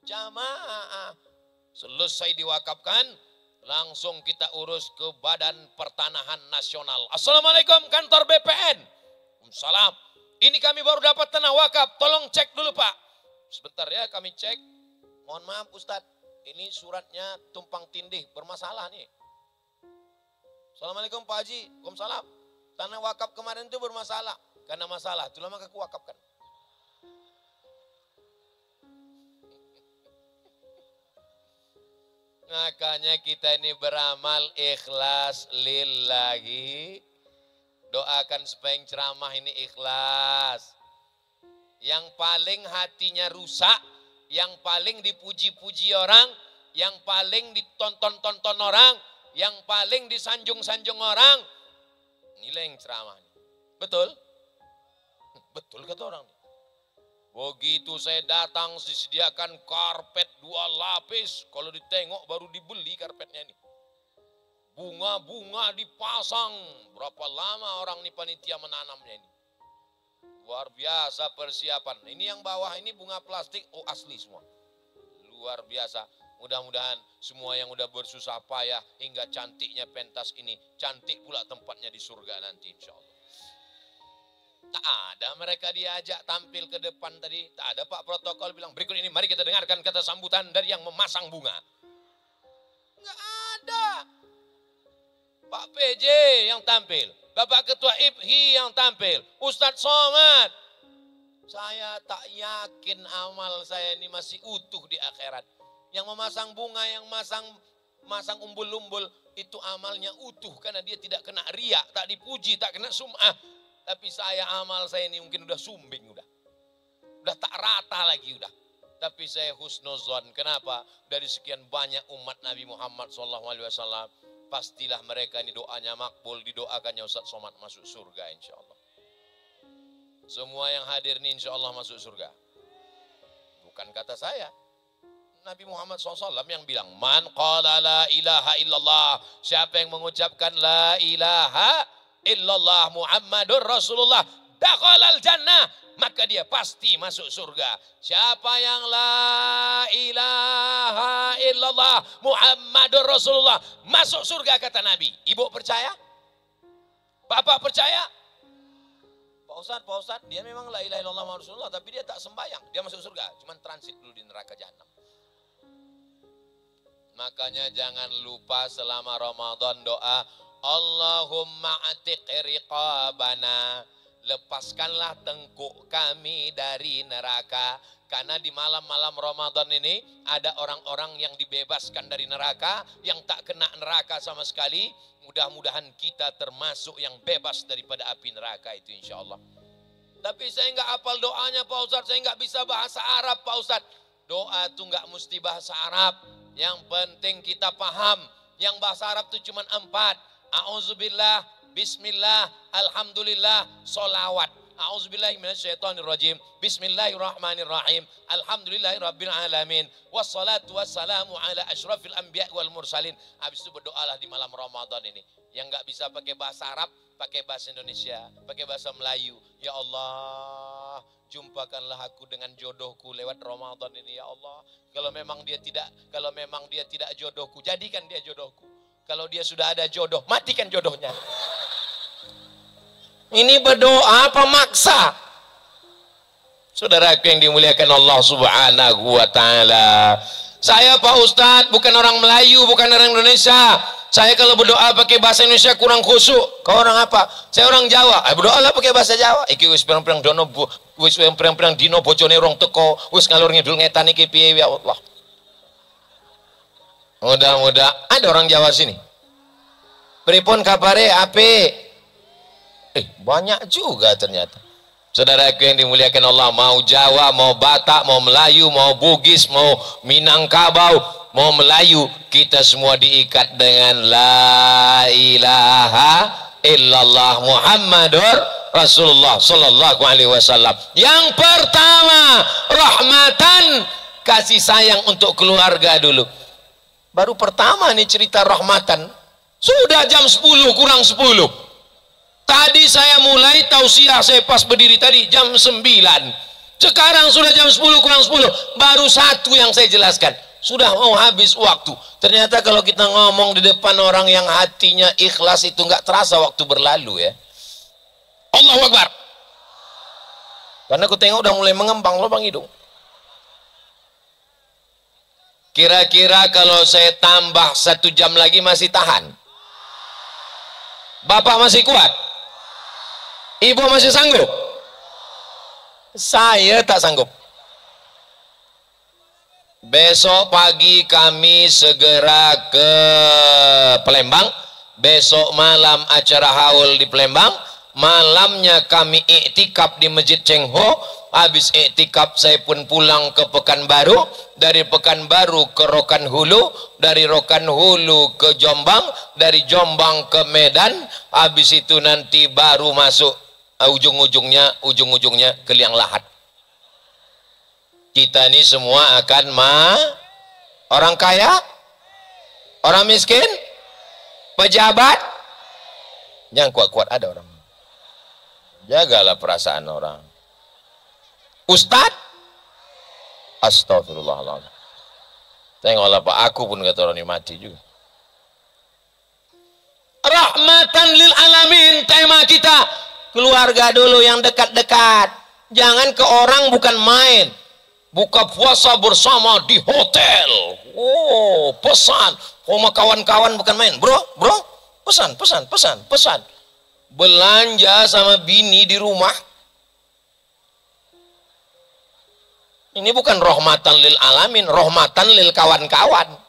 [SPEAKER 1] Jamaah. Selesai diwakafkan, langsung kita urus ke Badan Pertanahan Nasional. Assalamualaikum kantor BPN. Salam. Ini kami baru dapat tanah wakaf, tolong cek dulu Pak. Sebentar ya kami cek. Mohon maaf Ustadz, ini suratnya tumpang tindih, bermasalah nih. Assalamualaikum Pak Haji, waalaikumsalam. Tanah wakaf kemarin itu bermasalah. Karena masalah, itulah maka aku wakafkan. Makanya kita ini beramal ikhlas lillahi. Doakan supaya yang ceramah ini ikhlas. Yang paling hatinya rusak, yang paling dipuji-puji orang, yang paling ditonton-tonton orang, yang paling disanjung-sanjung orang, inilah yang ceramah. Betul? Betul kata orang. Begitu saya datang disediakan karpet 2 lapis, kalau ditengok baru dibeli karpetnya ini. Bunga-bunga dipasang, berapa lama orang nih panitia menanamnya ini. Luar biasa persiapan. Ini yang bawah ini bunga plastik, oh asli semua. Luar biasa. Mudah-mudahan semua yang udah bersusah payah hingga cantiknya pentas ini, cantik pula tempatnya di surga nanti insya Allah. Tak ada mereka diajak tampil ke depan tadi, tak ada Pak protokol bilang berikut ini mari kita dengarkan kata sambutan dari yang memasang bunga. Nggak ada. Pak PJ yang tampil, Bapak Ketua IPHI yang tampil, Ustadz Somad. Saya tak yakin amal saya ini masih utuh di akhirat. Yang memasang bunga, yang masang umbul-umbul, itu amalnya utuh karena dia tidak kena riak, tak dipuji, tak kena sum'ah. Tapi amal saya ini mungkin udah sumbing, udah tak rata lagi udah. Tapi saya husnuzon. Kenapa? Dari sekian banyak umat Nabi Muhammad SAW, pastilah mereka ini doanya makbul, didoakannya Ustadz Somad masuk surga insya Allah. Semua yang hadir ini insya Allah masuk surga. Bukan kata saya. Nabi Muhammad SAW yang bilang, man qala la ilaha illallah, siapa yang mengucapkan la ilaha illallah Muhammadur Rasulullah, dakhalal jannah, maka dia pasti masuk surga. Siapa yang la ilaha illallah Muhammadur Rasulullah, masuk surga kata Nabi. Ibu percaya? Bapak percaya? Pak Ustadz, dia memang la ilaha illallah Muhammadur Rasulullah, tapi dia tak sembahyang, dia masuk surga, cuman transit dulu di neraka jahanam. Makanya jangan lupa selama Ramadan doa Allahumma atiq riqabana, lepaskanlah tengkuk kami dari neraka. Karena di malam-malam Ramadan ini ada orang-orang yang dibebaskan dari neraka, yang tak kena neraka sama sekali. Mudah-mudahan kita termasuk yang bebas daripada api neraka itu insya Allah. Tapi saya nggak hafal doanya Pak Ustadz, saya nggak bisa bahasa Arab Pak Ustadz. Doa itu nggak mesti bahasa Arab. Yang penting kita paham. Yang bahasa Arab itu cuma 4. A'udzubillah, bismillah, alhamdulillah, solawat. A'udzubillahi minasyaitonirrajim. Bismillahirrahmanirrahim. Alhamdulillahirabbil alamin. Wassalatu wassalamu ala asyrafil anbiya wal mursalin. Habis itu berdoalah di malam Ramadan ini. Yang nggak bisa pakai bahasa Arab, pakai bahasa Indonesia, pakai bahasa Melayu. Ya Allah, jumpakanlah aku dengan jodohku lewat Ramadan ini ya Allah. Kalau memang dia tidak jodohku, jadikan dia jodohku. Kalau dia sudah ada jodoh, matikan jodohnya. Ini berdoa pemaksa. Saudaraku yang dimuliakan Allah Subhanahu wa taala, Saya Pak Ustadz bukan orang Melayu, bukan orang Indonesia. Saya kalau berdoa pakai bahasa Indonesia kurang khusyuk. Kau orang apa? Saya orang Jawa. Berdoalah pakai bahasa Jawa. Iki wis pirang-pirang dono, wis pirang-pirang dino bojone rong teko, wis ngalur ngidul ngetan iki piye ya Allah. Mudah-mudah ada orang Jawa sini. Pripun kabare apik? Banyak juga ternyata. Saudaraku yang dimuliakan Allah, mau Jawa, mau Batak, mau Melayu, mau Bugis, mau Minangkabau, mau Melayu, kita semua diikat dengan la ilaha illallah Muhammadur Rasulullah sallallahu alaihi wasallam. Yang pertama, rahmatan, kasih sayang untuk keluarga dulu. Baru pertama nih cerita rahmatan. Sudah jam 10 kurang 10. Tadi saya mulai tausiah, saya pas berdiri tadi jam 9. Sekarang sudah jam 10 kurang 10. Baru satu yang saya jelaskan. Sudah mau habis waktu. Ternyata kalau kita ngomong di depan orang yang hatinya ikhlas itu nggak terasa waktu berlalu ya. Allahu Akbar. Karena aku tengok udah mulai mengembang lubang hidung. Kira-kira kalau saya tambah 1 jam lagi masih tahan? Bapak masih kuat? Ibu masih sanggup? Saya tak sanggup. Besok pagi kami segera ke Palembang. Besok malam acara haul di Palembang. Malamnya kami iktikaf di Masjid Cheng Ho. Habis iktikaf saya pun pulang ke Pekanbaru. Dari Pekanbaru ke Rokan Hulu. Dari Rokan Hulu ke Jombang. Dari Jombang ke Medan. Habis itu nanti baru masuk ujung-ujungnya ke Liang Lahat. Kita ini semua akan orang kaya, orang miskin, pejabat, yang kuat-kuat ada orang. Jagalah perasaan orang. Ustadz, astagfirullahaladzim. Tengoklah Pak, aku pun kata orang ini mati juga. Rahmatan lil alamin, tema kita. Keluarga dulu yang dekat-dekat. Jangan ke orang bukan main. Buka puasa bersama di hotel. Oh, pesan. Sama kawan-kawan bukan main. Bro, pesan. Belanja sama bini di rumah. Ini bukan rahmatan lil alamin, rahmatan lil kawan-kawan.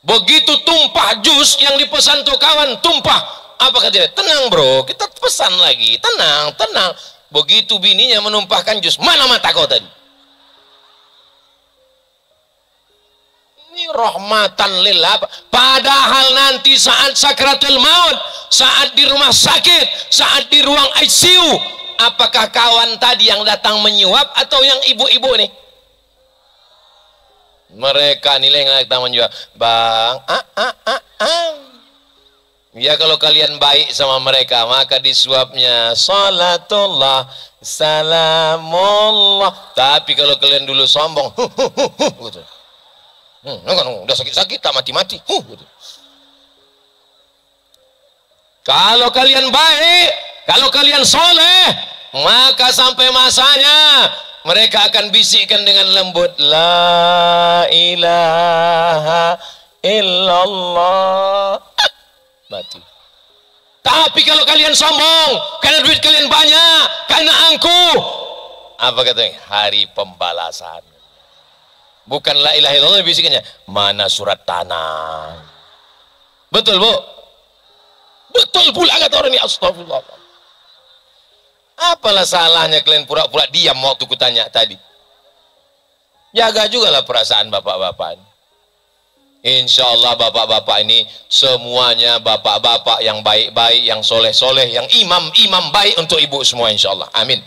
[SPEAKER 1] Begitu tumpah jus yang dipesan tuh kawan, tumpah. Apa kata dia? Tenang bro, kita pesan lagi. Tenang. Begitu bininya menumpahkan jus, mana mata kau tadi? Ini rahmatan lillah. Padahal nanti saat sakratul maut, saat di rumah sakit, saat di ruang ICU, apakah kawan tadi yang datang menyuap atau yang ibu-ibu nih? Mereka nilai yang datang menyuap. Bang, ya kalau kalian baik sama mereka, maka disuapnya salatullah, salamullah. Tapi kalau kalian dulu sombong, gitu. Udah sakit-sakit, tak mati-mati. Gitu. Kalau kalian baik, kalau kalian soleh, maka sampai masanya mereka akan bisikkan dengan lembut, la ilaha illallah. Mati. Tapi kalau kalian sombong, karena duit kalian banyak, karena angkuh, apa katanya? Hari pembalasan. Bukan la ilaha illallah bisikannya, mana surat tanah. Betul bu? Betul pula kata orang ini, astagfirullah. Apalah salahnya kalian pura-pura diam waktu kutanya tadi? Jaga juga lah perasaan bapak-bapak ini. Insya Allah bapak-bapak ini semuanya bapak-bapak yang baik-baik, yang soleh-soleh, yang imam-imam baik untuk ibu semua insya Allah. Amin.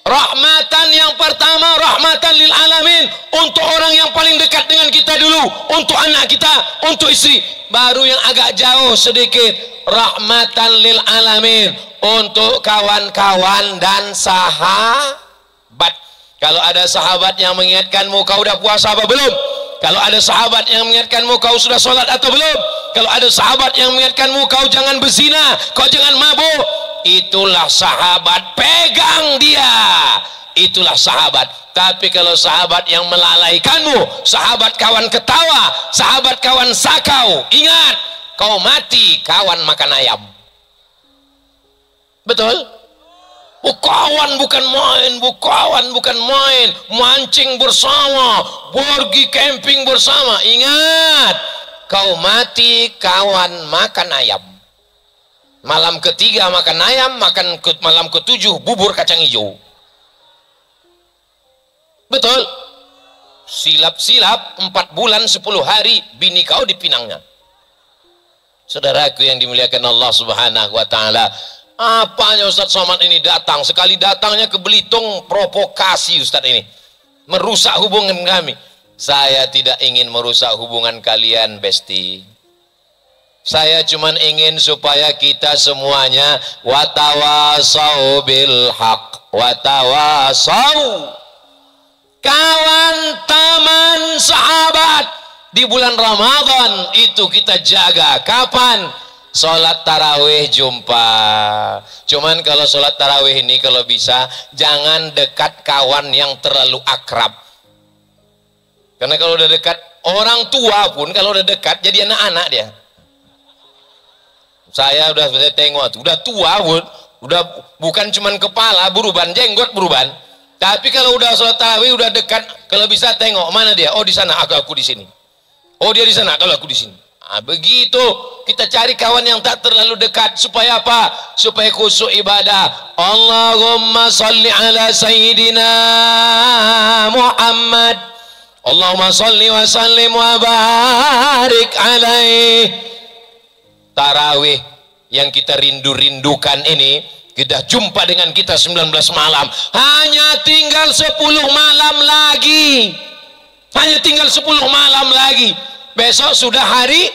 [SPEAKER 1] Rahmatan yang pertama, rahmatan lil alamin, untuk orang yang paling dekat dengan kita dulu, untuk anak kita, untuk istri. Baru yang agak jauh sedikit, rahmatan lil alamin, untuk kawan-kawan dan sahabat. Kalau ada sahabat yang mengingatkanmu, kau udah puasa apa belum? Kalau ada sahabat yang mengingatkanmu, kau sudah sholat atau belum? Kalau ada sahabat yang mengingatkanmu, kau jangan berzina, kau jangan mabuk, itulah sahabat, pegang dia, itulah sahabat. Tapi kalau sahabat yang melalaikanmu, sahabat kawan ketawa, sahabat kawan sakau, ingat, kau mati kawan makan ayam. Betul? Kawan bukan main, kawan bukan main, mancing bersama, pergi camping bersama. Ingat, kau mati kawan makan ayam. Malam ketiga makan ayam, malam ketujuh bubur kacang hijau. Betul? Silap-silap 4 bulan 10 hari bini kau dipinangnya. Saudaraku yang dimuliakan Allah Subhanahu wa taala, apanya Ustaz Somad ini datang, sekali datangnya ke Belitung provokasi Ustaz ini, merusak hubungan kami. Saya tidak ingin merusak hubungan kalian, Besti. Saya cuman ingin supaya kita semuanya watawasau bil haq, watawasau, kawan, teman, sahabat di bulan Ramadan itu kita jaga. Kapan? Sholat tarawih jumpa. Cuman kalau sholat tarawih ini kalau bisa jangan dekat kawan yang terlalu akrab. Karena kalau udah dekat, orang tua pun kalau udah dekat jadi anak-anak dia. Saya tengok tuh, udah tua pun, udah bukan cuman kepala beruban, jenggot beruban. Tapi kalau udah sholat tarawih udah dekat, kalau bisa tengok mana dia. Oh di sana, aku di sini. Oh dia di sana, kalau aku di sini. Nah, begitu kita cari kawan yang tak terlalu dekat supaya apa? Supaya khusyuk ibadah. Allahumma salli ala sayyidina Muhammad. Allahumma salli wa sallim wa barik alaih. Tarawih yang kita rindu-rindukan ini, kita jumpa dengan kita 19 malam. Hanya tinggal 10 malam lagi. Hanya tinggal 10 malam lagi. Besok sudah hari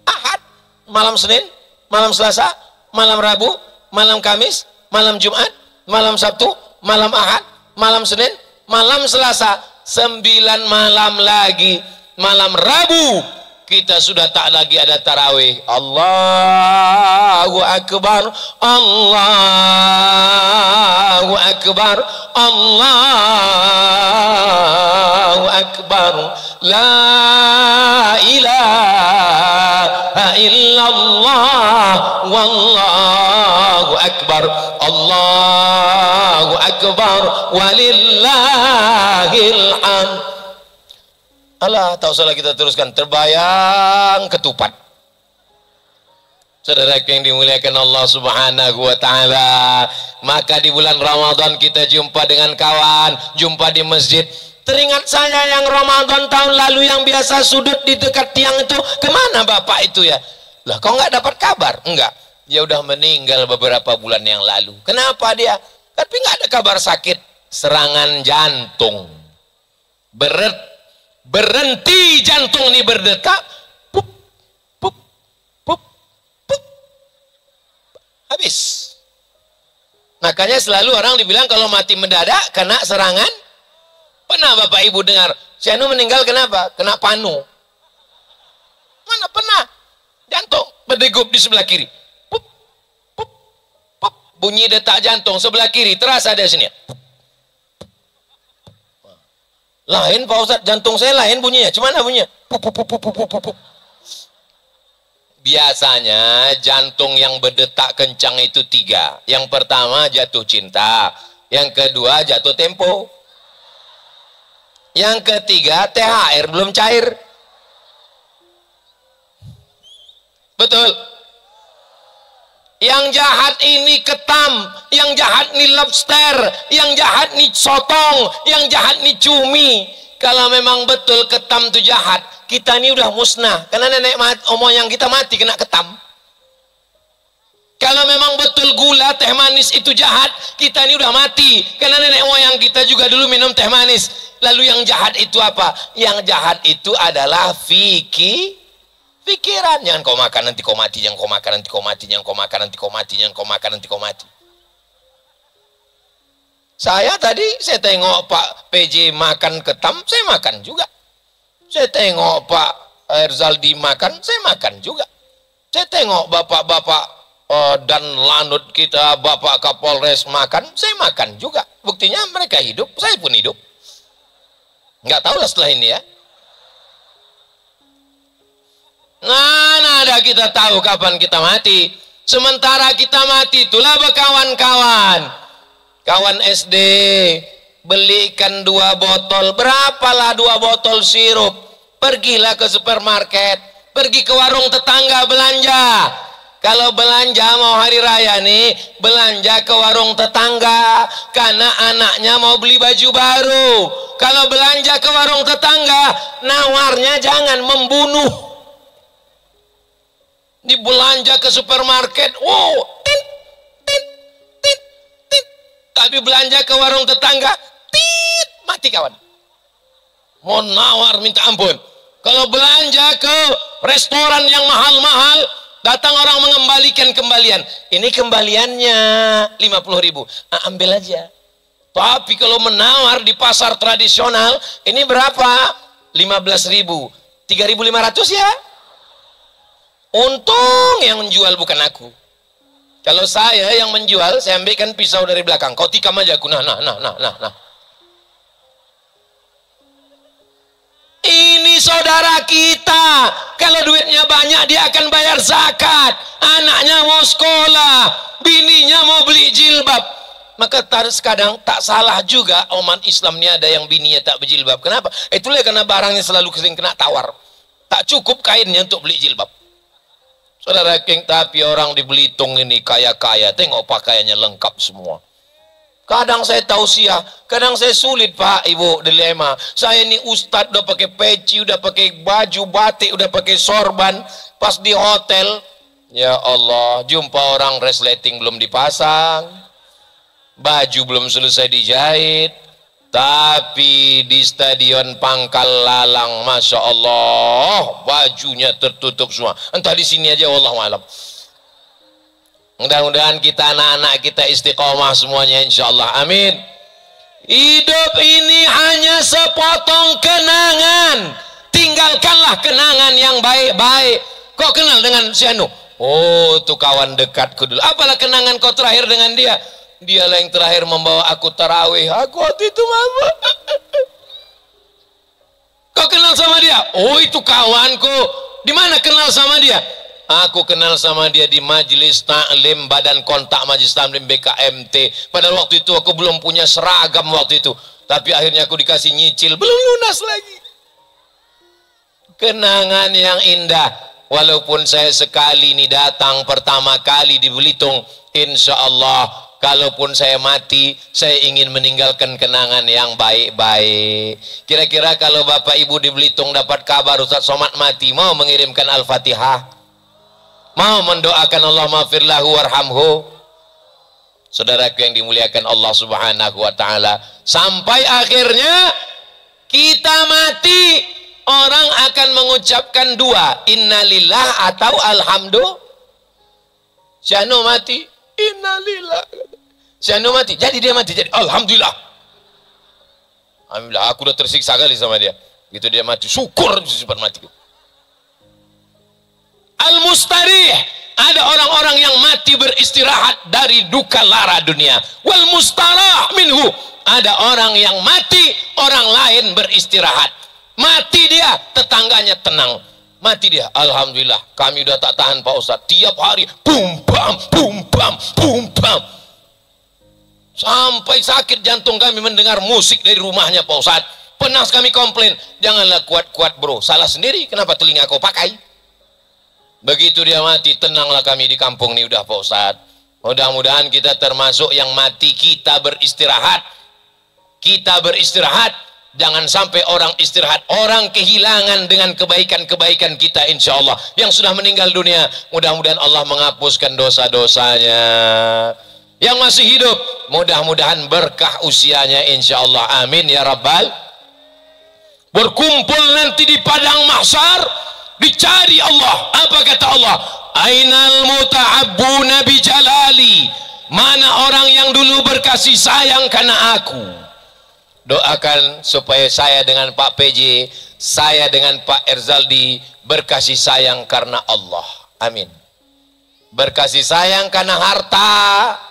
[SPEAKER 1] Ahad, malam Senin, malam Selasa, malam Rabu, malam Kamis, malam Jumat, malam Sabtu, malam Ahad, malam Senin, malam Selasa, 9 malam lagi. Malam Rabu kita sudah tak lagi ada tarawih. Allahu Akbar, Allahu Akbar, Allahu Akbar, la ilaha illallah, wallahu akbar, Allahu akbar, walillahil hamd. Alah, tak usahlah kita teruskan, terbayang ketupat. Saudara yang dimuliakan Allah Subhanahu wa taala, maka di bulan Ramadan kita jumpa dengan kawan, jumpa di masjid. Teringat saya yang Ramadan tahun lalu yang biasa sudut di dekat tiang itu, kemana bapak itu ya? Lah kok nggak dapat kabar? Enggak, dia udah meninggal beberapa bulan yang lalu. Kenapa dia? Tapi nggak ada kabar sakit, serangan jantung. Berhenti jantung ini berdetak, pup, pup, pup, pup, habis. Makanya selalu orang dibilang kalau mati mendadak kena serangan. Pernah Bapak Ibu dengar si anu meninggal kenapa? Kena panu. Mana pernah? Jantung berdegup di sebelah kiri. Pup, pup, pup. Bunyi detak jantung sebelah kiri terasa ada sini. Pup. Lain Pak Ustadz, jantung saya lain bunyinya. Cuman bunyinya? Pup, pup, pup, pup, pup, pup. Biasanya jantung yang berdetak kencang itu 3. Yang pertama jatuh cinta, yang kedua jatuh tempo, yang ketiga THR belum cair. Betul. Yang jahat ini ketam, yang jahat ini lobster, yang jahat ini sotong, yang jahat ini cumi. Kalau memang betul ketam itu jahat, kita ini udah musnah. Karena nenek moyang kita mati kena ketam. Kalau memang betul gula, teh manis itu jahat, kita ini udah mati. Karena nenek moyang kita juga dulu minum teh manis. Lalu yang jahat itu apa? Yang jahat itu adalah pikiran. Jangan kau makan nanti kau mati, jangan kau makan nanti kau mati, jangan kau makan nanti kau mati, jangan kau makan nanti kau mati. Saya tengok Pak PJ makan ketam, saya makan juga. Saya tengok Pak Erzaldi makan, saya makan juga. Saya tengok bapak-bapak dan lanut kita Bapak Kapolres makan, saya makan juga. Buktinya mereka hidup, saya pun hidup. Nggak tahu lah setelah ini ya. Nah, ada kita tahu kapan kita mati. Sementara kita mati, itulah berkawan-kawan. Kawan SD belikan 2 botol, berapalah 2 botol sirup. Pergilah ke supermarket, pergi ke warung tetangga belanja. Kalau belanja mau hari raya nih, belanja ke warung tetangga karena anaknya mau beli baju baru. Kalau belanja ke warung tetangga, nawarnya jangan membunuh. Dibelanja ke supermarket, wow, tit, tit, tit, tit. Tapi belanja ke warung tetangga, tit, mati kawan. Mau nawar minta ampun. Kalau belanja ke restoran yang mahal-mahal, datang orang mengembalikan kembalian. Ini kembaliannya 50.000. Nah, ambil aja. Tapi kalau menawar di pasar tradisional, ini berapa? 15.000. 3.500 ya? Untung yang menjual bukan aku. Kalau saya yang menjual, saya ambilkan pisau dari belakang. Kau tikam aja aku. Nah. Ini saudara kita. Kalau duitnya banyak, dia akan bayar zakat. Anaknya mau sekolah, bininya mau beli jilbab. Maka kadang tak salah juga umat Islam ini ada yang bininya tak berjilbab. Kenapa? Itulah karena barangnya selalu sering kena tawar. Tak cukup kainnya untuk beli jilbab. Saudara King, tapi orang di Belitung ini kaya-kaya. Tengok pakaiannya lengkap semua. Kadang saya tausiah, kadang saya sulit Pak Ibu, dilema. Saya ini ustadz udah pakai peci, udah pakai baju batik, udah pakai sorban. Pas di hotel, ya Allah, jumpa orang resleting belum dipasang, baju belum selesai dijahit. Tapi di stadion Pangkal Lalang, Masya Allah, bajunya tertutup semua. Entah di sini aja, wallahu a'lam. Mudah-mudahan kita anak-anak kita istiqomah semuanya, insya Allah. Amin. Hidup ini hanya sepotong kenangan. Tinggalkanlah kenangan yang baik-baik. Kau kenal dengan si Anu? Oh, itu kawan dekatku dulu. Apalah kenangan kau terakhir dengan dia? Dialah yang terakhir membawa aku tarawih. Aku waktu itu mama. Kau kenal sama dia? Oh, itu kawanku. Di mana kenal sama dia? Aku kenal sama dia di Majelis Taklim Badan Kontak Majelis Taklim BKMT. Pada waktu itu aku belum punya seragam waktu itu. Tapi akhirnya aku dikasih nyicil, belum lunas lagi. Kenangan yang indah. Walaupun saya sekali ini datang pertama kali di Belitung, insya Allah kalaupun saya mati, saya ingin meninggalkan kenangan yang baik-baik. Kira-kira kalau Bapak Ibu di Belitung dapat kabar Ustaz Somad mati, mau mengirimkan Al-Fatihah? Mau mendoakan Allah maghfirlahu warhamhu? Saudaraku yang dimuliakan Allah Subhanahu wa taala, sampai akhirnya kita mati, orang akan mengucapkan 2, innalillah atau alhamdulillah. Syanu mati, innalillah. Syanu mati, jadi dia mati, jadi alhamdulillah. Alhamdulillah, aku udah tersiksa kali sama dia. Gitu dia mati, syukur cepat mati. Al-mustarih, ada orang-orang yang mati beristirahat dari duka lara dunia. Wal mustarah minhu, ada orang yang mati, orang lain beristirahat. Mati dia, tetangganya tenang. Mati dia, alhamdulillah, kami udah tak tahan Pak Ustadz. Tiap hari, bum bam, bum bam, bum bam. Sampai sakit jantung kami mendengar musik dari rumahnya Pak Ustadz. Pernah kami komplain, janganlah kuat-kuat bro, salah sendiri, kenapa telinga kau pakai? Begitu dia mati, tenanglah kami di kampung ini udah Pak Ustadz. Mudah-mudahan kita termasuk yang mati kita beristirahat. Kita beristirahat. Jangan sampai orang istirahat, orang kehilangan dengan kebaikan-kebaikan kita insya Allah. Yang sudah meninggal dunia, mudah-mudahan Allah menghapuskan dosa-dosanya. Yang masih hidup, mudah-mudahan berkah usianya insya Allah. Amin ya Rabbal. Berkumpul nanti di padang mahsyar, dicari Allah. Apa kata Allah? Ainal muta'abbuna bi jalali. Mana orang yang dulu berkasih sayang karena aku? Doakan supaya saya dengan Pak PJ, saya dengan Pak Erzaldi berkasih sayang karena Allah. Amin. Berkasih sayang karena harta,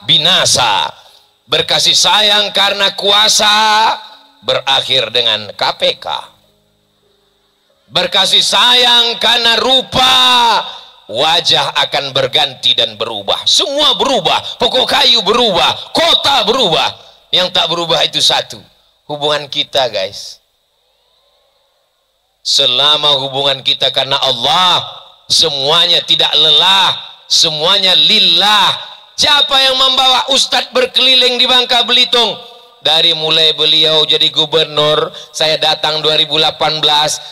[SPEAKER 1] binasa. Berkasih sayang karena kuasa, berakhir dengan KPK. Berkasih sayang karena rupa, wajah akan berganti dan berubah. Semua berubah, pokok kayu berubah, kota berubah. Yang tak berubah itu satu, hubungan kita, guys. Selama hubungan kita karena Allah, semuanya tidak lelah, semuanya lillah. Siapa yang membawa Ustadz berkeliling di Bangka Belitung? Dari mulai beliau jadi gubernur, saya datang 2018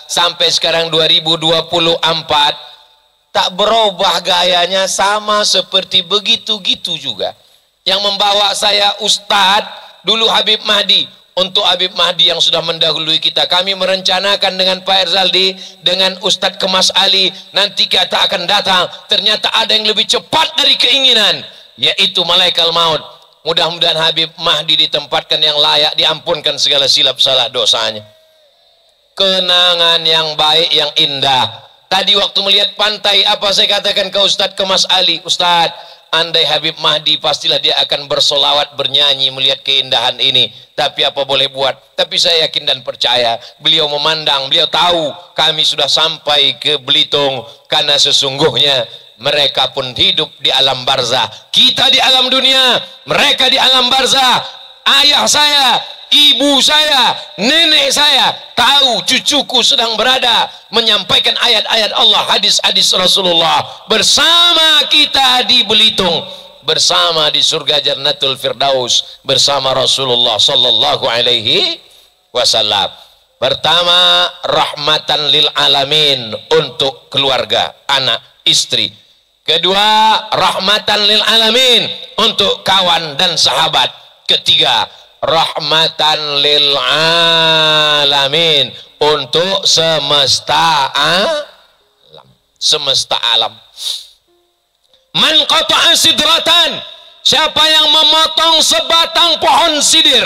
[SPEAKER 1] sampai sekarang 2024, tak berubah gayanya, sama seperti begitu-gitu juga. Yang membawa saya Ustadz dulu Habib Mahdi. Untuk Habib Mahdi yang sudah mendahului kita, kami merencanakan dengan Pak Erzaldi, dengan Ustadz Kemas Ali, nanti kita akan datang. Ternyata ada yang lebih cepat dari keinginan, yaitu malaikat maut. Mudah-mudahan Habib Mahdi ditempatkan yang layak, diampunkan segala silap salah dosanya. Kenangan yang baik, yang indah. Tadi waktu melihat pantai, apa saya katakan ke Ustadz Kemas Ali? Ustadz, andai Habib Mahdi, pastilah dia akan bersolawat, bernyanyi melihat keindahan ini. Tapi apa boleh buat? Tapi saya yakin dan percaya, beliau memandang, beliau tahu kami sudah sampai ke Belitung, karena sesungguhnya mereka pun hidup di alam barzah. Kita di alam dunia, mereka di alam barzah. Ayah saya, ibu saya, nenek saya tahu cucuku sedang berada menyampaikan ayat-ayat Allah, hadis-hadis Rasulullah bersama kita di Belitung, bersama di surga Jannatul Firdaus bersama Rasulullah sallallahu alaihi wasallam. Pertama, rahmatan lil alamin untuk keluarga, anak, istri. Kedua, rahmatan lil alamin untuk kawan dan sahabat. Ketiga, rahmatan lil alamin untuk semesta alam. Semesta alam. Man qata'a sidratan, siapa yang memotong sebatang pohon sidir,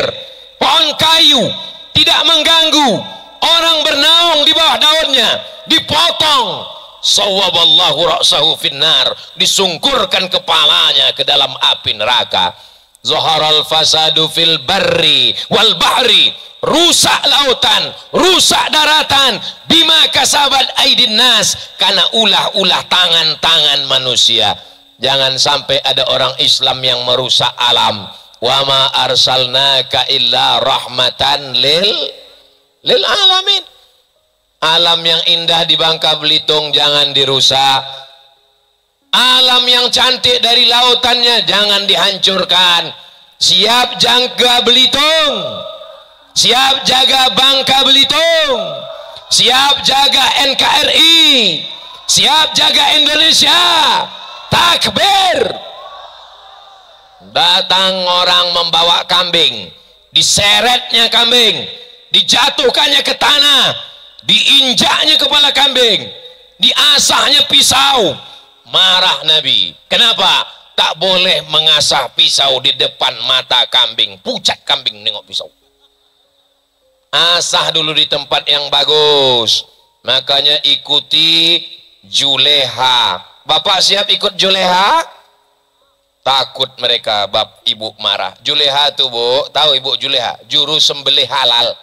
[SPEAKER 1] pohon kayu, tidak mengganggu, orang bernaung di bawah daunnya, dipotong, sawwaballahu ra'sahu finnar, disungkurkan kepalanya ke dalam api neraka. Zaharal fasadu fil barri wal bahri, rusak lautan, rusak daratan, bima kasabat aidin nas, karena ulah-ulah tangan-tangan manusia. Jangan sampai ada orang Islam yang merusak alam. Wa ma arsalnaka illa rahmatan lil alamin. Alam yang indah di Bangka Belitung jangan dirusak. Alam yang cantik dari lautannya jangan dihancurkan. Siap jaga Belitung, siap jaga Bangka Belitung, siap jaga NKRI, siap jaga Indonesia. Takbir. Datang orang membawa kambing, diseretnya kambing, dijatuhkannya ke tanah, diinjaknya kepala kambing, diasahnya pisau. Marah Nabi. Kenapa? Tak boleh mengasah pisau di depan mata kambing. Pucat kambing nengok pisau. Asah dulu di tempat yang bagus. Makanya ikuti Juleha. Bapak siap ikut Juleha? Takut mereka, ibu marah. Juleha tuh bu, tahu ibu Juleha? Juru sembelih halal.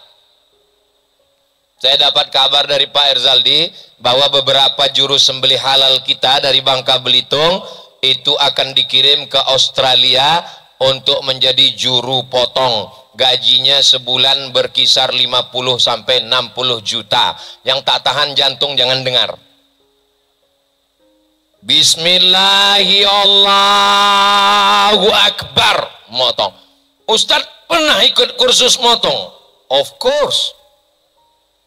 [SPEAKER 1] Saya dapat kabar dari Pak Erzaldi bahwa beberapa juru sembelih halal kita dari Bangka Belitung itu akan dikirim ke Australia untuk menjadi juru potong. Gajinya sebulan berkisar 50 sampai 60 juta. Yang tak tahan jantung jangan dengar. Bismillahi Allahu Akbar, motong. Ustadz pernah ikut kursus motong? Of course.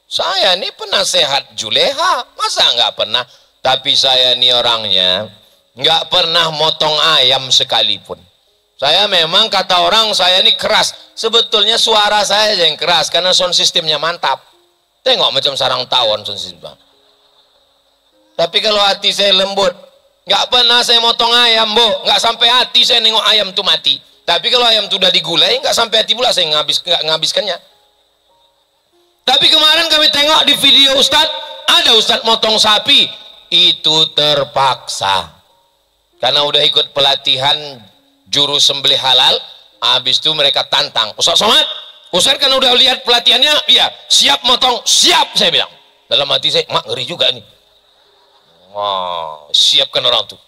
[SPEAKER 1] Saya ini penasehat Juleha, masa nggak pernah? Tapi saya ini orangnya nggak pernah motong ayam sekalipun. Saya memang kata orang saya ini keras. Sebetulnya suara saya yang keras karena sound systemnya mantap. Tengok macam sarang tawon sound system. Tapi kalau hati saya lembut, nggak pernah saya motong ayam, bu. Nggak sampai hati saya nengok ayam itu mati. Tapi kalau ayam itu udah digulai, nggak sampai hati pula saya ngabiskannya. Tapi kemarin kami tengok di video Ustadz, ada Ustadz motong sapi, itu terpaksa. Karena udah ikut pelatihan juru sembelih halal, habis itu mereka tantang, Ustaz Somad, Ustaz kan udah lihat pelatihannya, iya, siap motong, siap, saya bilang. Dalam hati saya, mak ngeri juga nih. Wah, siapkan orang tuh.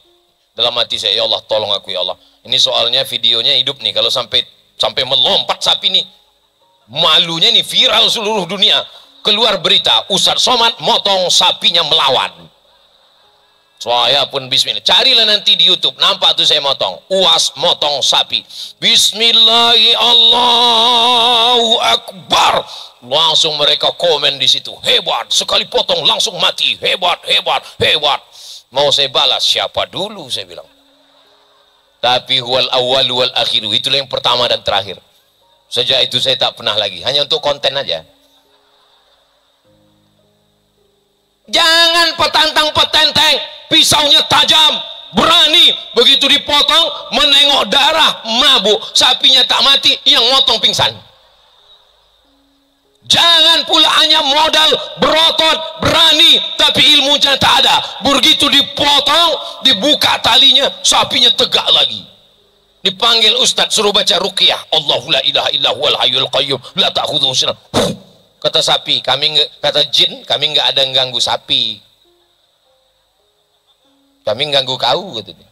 [SPEAKER 1] Dalam hati saya, ya Allah tolong aku ya Allah. Ini soalnya videonya hidup nih, kalau sampai melompat sapi nih, malunya nih viral seluruh dunia. Keluar berita, Ustaz Somad motong sapinya melawan. Saya pun bismillah, carilah nanti di YouTube, nampak tuh saya motong, UAS motong sapi, bismillahi Allahu Akbar, langsung mereka komen di situ, hebat, sekali potong langsung mati, hebat, hebat, hebat. Mau saya balas, siapa dulu saya bilang. Tapi huwal awwal wal akhiru, itulah yang pertama dan terakhir. Sejak itu saya tak pernah lagi, hanya untuk konten aja. Jangan petantang-petenteng, pisaunya tajam, berani, begitu dipotong menengok darah, mabuk, sapinya tak mati, yang motong pingsan. Jangan pula hanya modal berotot, berani, tapi ilmunya tak ada. Begitu dipotong, dibuka talinya, sapinya tegak lagi. Dipanggil ustaz, suruh baca ruqyah, Allahu la ilaha illa huwal hayyul qayyum la ta'khudhuhu sinatun. Kata sapi, kata jin, kami nggak ada yang ganggu sapi, kami ganggu kau, katanya.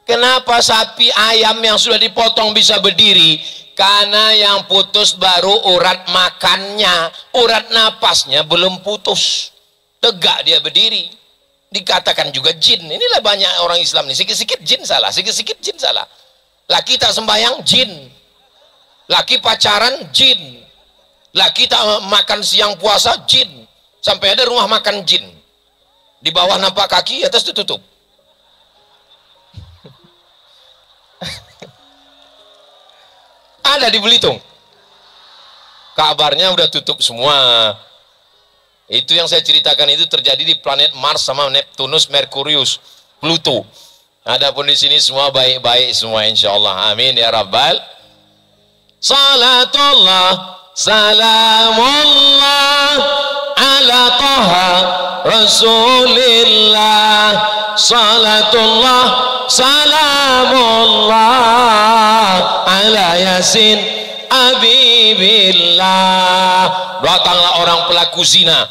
[SPEAKER 1] Kenapa sapi ayam yang sudah dipotong bisa berdiri? Karena yang putus baru urat makannya, urat napasnya belum putus, tegak dia berdiri. Dikatakan juga jin. Inilah banyak orang Islam nih, sikit-sikit jin salah, sikit-sikit jin salah. Laki tak sembahyang, jin. Laki pacaran, jin. Laki tak makan siang puasa, jin. Sampai ada rumah makan jin, di bawah nampak kaki, atas tutup. Ada di Belitung. Kabarnya udah tutup semua. Itu yang saya ceritakan itu terjadi di planet Mars sama Neptunus, Merkurius, Pluto. Adapun di sini semua baik-baik semua, insyaallah. Amin ya rabbal. Salatullah salamullah ala taha rasulillah, salatullah salamullah ala yasin habibillah. Datanglah orang pelaku zina,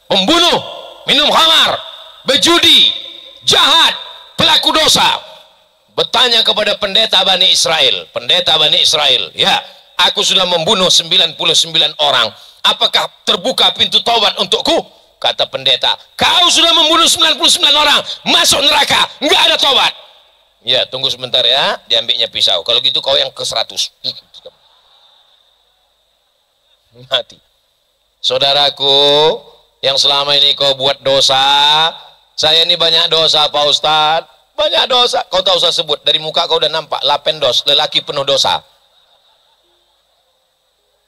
[SPEAKER 1] pembunuh, minum khamar, berjudi, jahat, pelaku dosa, bertanya kepada pendeta Bani Israel, ya, aku sudah membunuh 99 orang, apakah terbuka pintu taubat untukku? Kata pendeta, kau sudah membunuh 99 orang, masuk neraka, nggak ada taubat. Ya, tunggu sebentar ya, diambilnya pisau, kalau gitu kau yang ke 100. Mati. Saudaraku, yang selama ini kau buat dosa, saya ini banyak dosa Pak Ustadz, banyak dosa, kau tak usah sebut, dari muka kau udah nampak, lapendos, lelaki penuh dosa.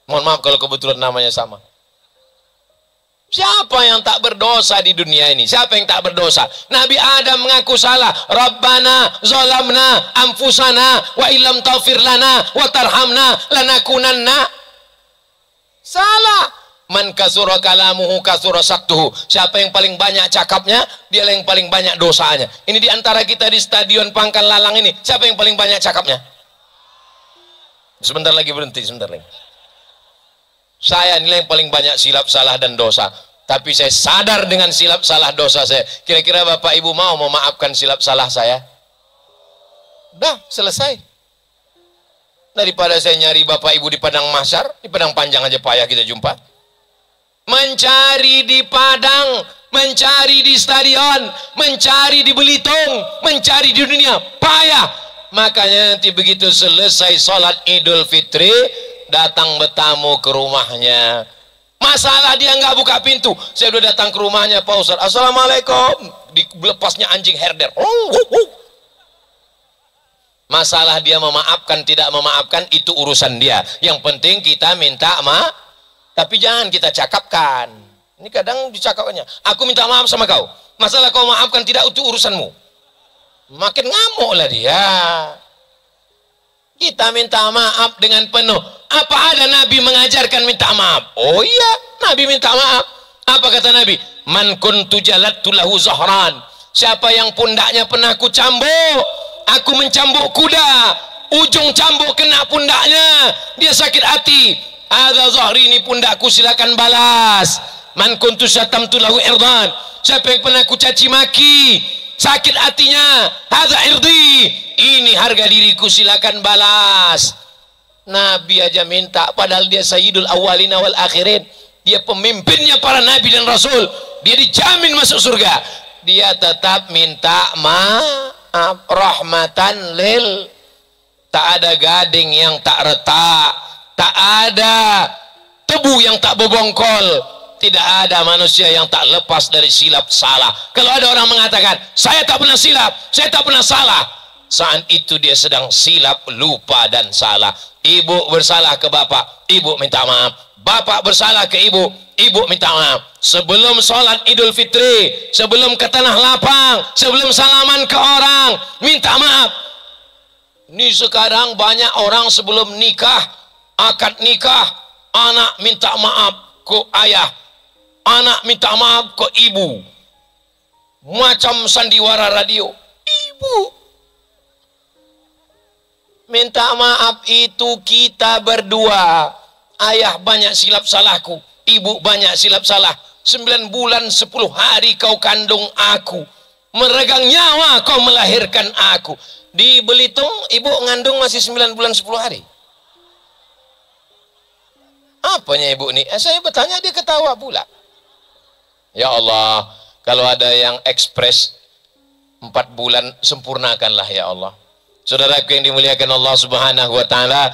[SPEAKER 1] Mohon maaf kalau kebetulan namanya sama. Siapa yang tak berdosa di dunia ini? Siapa yang tak berdosa? Nabi Adam mengaku salah. Rabbana zalamna anfusana wa illam taghfir lana wa tarhamna lanakunanna. Salah. Man kasura kalamuhu kasura saktuhu. Siapa yang paling banyak cakapnya, dia yang paling banyak dosanya. Ini di antara kita di Stadion Pangkal Lalang ini, siapa yang paling banyak cakapnya? Sebentar lagi berhenti, sebentar lagi. Saya nilai yang paling banyak silap, salah dan dosa. Tapi saya sadar dengan silap, salah, dosa saya. Kira-kira Bapak Ibu mau memaafkan silap, salah saya? Dah, selesai. Daripada saya nyari Bapak Ibu di padang mahsyar, di padang panjang aja payah kita jumpa. Mencari di Padang, mencari di stadion, mencari di Belitung, mencari di dunia, payah. Makanya nanti begitu selesai sholat Idul Fitri, datang bertamu ke rumahnya. Masalah dia nggak buka pintu. Saya udah datang ke rumahnya, Pak Ustaz, assalamualaikum, dilepasnya anjing herder. Masalah dia memaafkan tidak memaafkan itu urusan dia. Yang penting kita minta maaf. Tapi jangan kita cakapkan. Ini kadang dicakapkannya, aku minta maaf sama kau, masalah kau maafkan tidak, itu urusanmu. Makin ngamuk lah dia. Kita minta maaf dengan penuh. Apa ada Nabi mengajarkan minta maaf? Oh iya, Nabi minta maaf. Apa kata Nabi? Man kuntu jalattu lahu zahran, Siapa yang pundaknya pernah ku cambuk, aku mencambuk kuda, ujung cambuk kena pundaknya, dia sakit hati. Hadza zahri, ini pundakku, silakan balas. Man kuntu syatamtu lahu irdan, siapa yang pernah ku caci maki, sakit hatinya, hadza irdi, ini harga diriku, silakan balas. Nabi aja minta, padahal dia sayyidul awwalin wal akhirin, dia pemimpinnya para nabi dan rasul, dia dijamin masuk surga, dia tetap minta maaf. Rahmatan lil, tak ada gading yang tak retak, tak ada tebu yang tak berbongkol, tidak ada manusia yang tak lepas dari silap salah. Kalau ada orang mengatakan saya tak pernah silap, saya tak pernah salah, saat itu dia sedang silap, lupa dan salah. Ibu bersalah ke bapak, ibu minta maaf. Bapak bersalah ke ibu, ibu minta maaf. Sebelum sholat Idul Fitri, sebelum ke tanah lapang, sebelum salaman ke orang, minta maaf. Ini sekarang banyak orang sebelum nikah, akad nikah, anak minta maaf ke ayah, anak minta maaf ke ibu. Macam sandiwara radio, ibu minta maaf itu kita berdua. Ayah banyak silap salahku, ibu banyak silap salah. 9 bulan 10 hari kau kandung aku, meregang nyawa kau melahirkan aku. Di Belitung ibu ngandung masih 9 bulan 10 hari. Apanya ibu nih? Saya bertanya, dia ketawa pula. Ya Allah, kalau ada yang ekspres 4 bulan, sempurnakanlah ya Allah. Saudaraku yang dimuliakan Allah Subhanahu wa taala,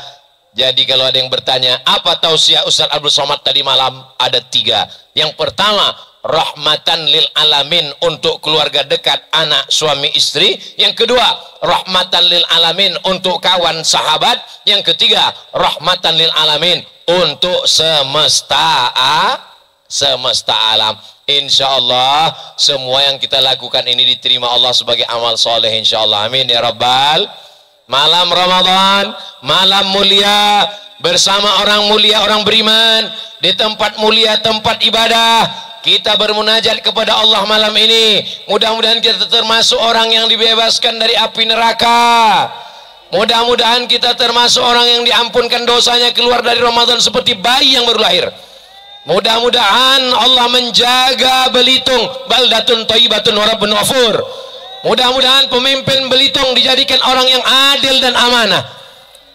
[SPEAKER 1] jadi kalau ada yang bertanya, apa tausiah Ustaz Abdul Somad tadi malam? Ada 3. Yang pertama, rahmatan lil alamin, untuk keluarga dekat, anak, suami, istri. Yang kedua, rahmatan lil alamin, untuk kawan, sahabat. Yang ketiga, rahmatan lil alamin, untuk semesta alam. Insya Allah semua yang kita lakukan ini diterima Allah sebagai amal soleh, insya Allah. Amin ya Rabbal. Malam Ramadan, malam mulia, bersama orang mulia, orang beriman, di tempat mulia, tempat ibadah, kita bermunajat kepada Allah malam ini. Mudah-mudahan kita termasuk orang yang dibebaskan dari api neraka. Mudah-mudahan kita termasuk orang yang diampunkan dosanya, keluar dari Ramadan seperti bayi yang baru lahir. Mudah-mudahan Allah menjaga Belitung, baldatun thayyibatun wa rabbun ghafur. Mudah-mudahan pemimpin Belitung dijadikan orang yang adil dan amanah.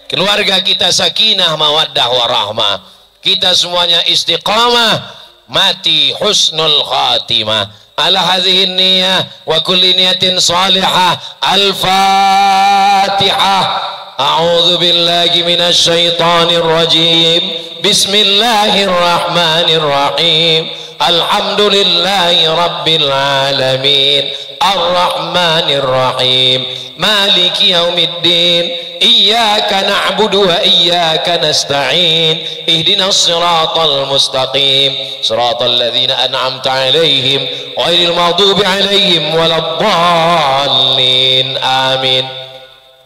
[SPEAKER 1] Keluarga kita sakinah, mawaddah, warahmah. Kita semuanya istiqamah, mati husnul khatimah. Ala hadhihi niyyah wa kulli niyatin salihah. Al-Fatihah. A'udzu billahi minasy syaithanir rajim. Bismillahirrahmanirrahim. Alhamdulillahi rabbil alamin. Ar-Rahmanir Rahim. Maliki yaumiddin. Iyyaka na'budu wa iyyaka nasta'in. Ihdinas siratal mustaqim. Siratal ladzina an'amta 'alaihim ghairil maghdubi 'alaihim waladdallin. Amin.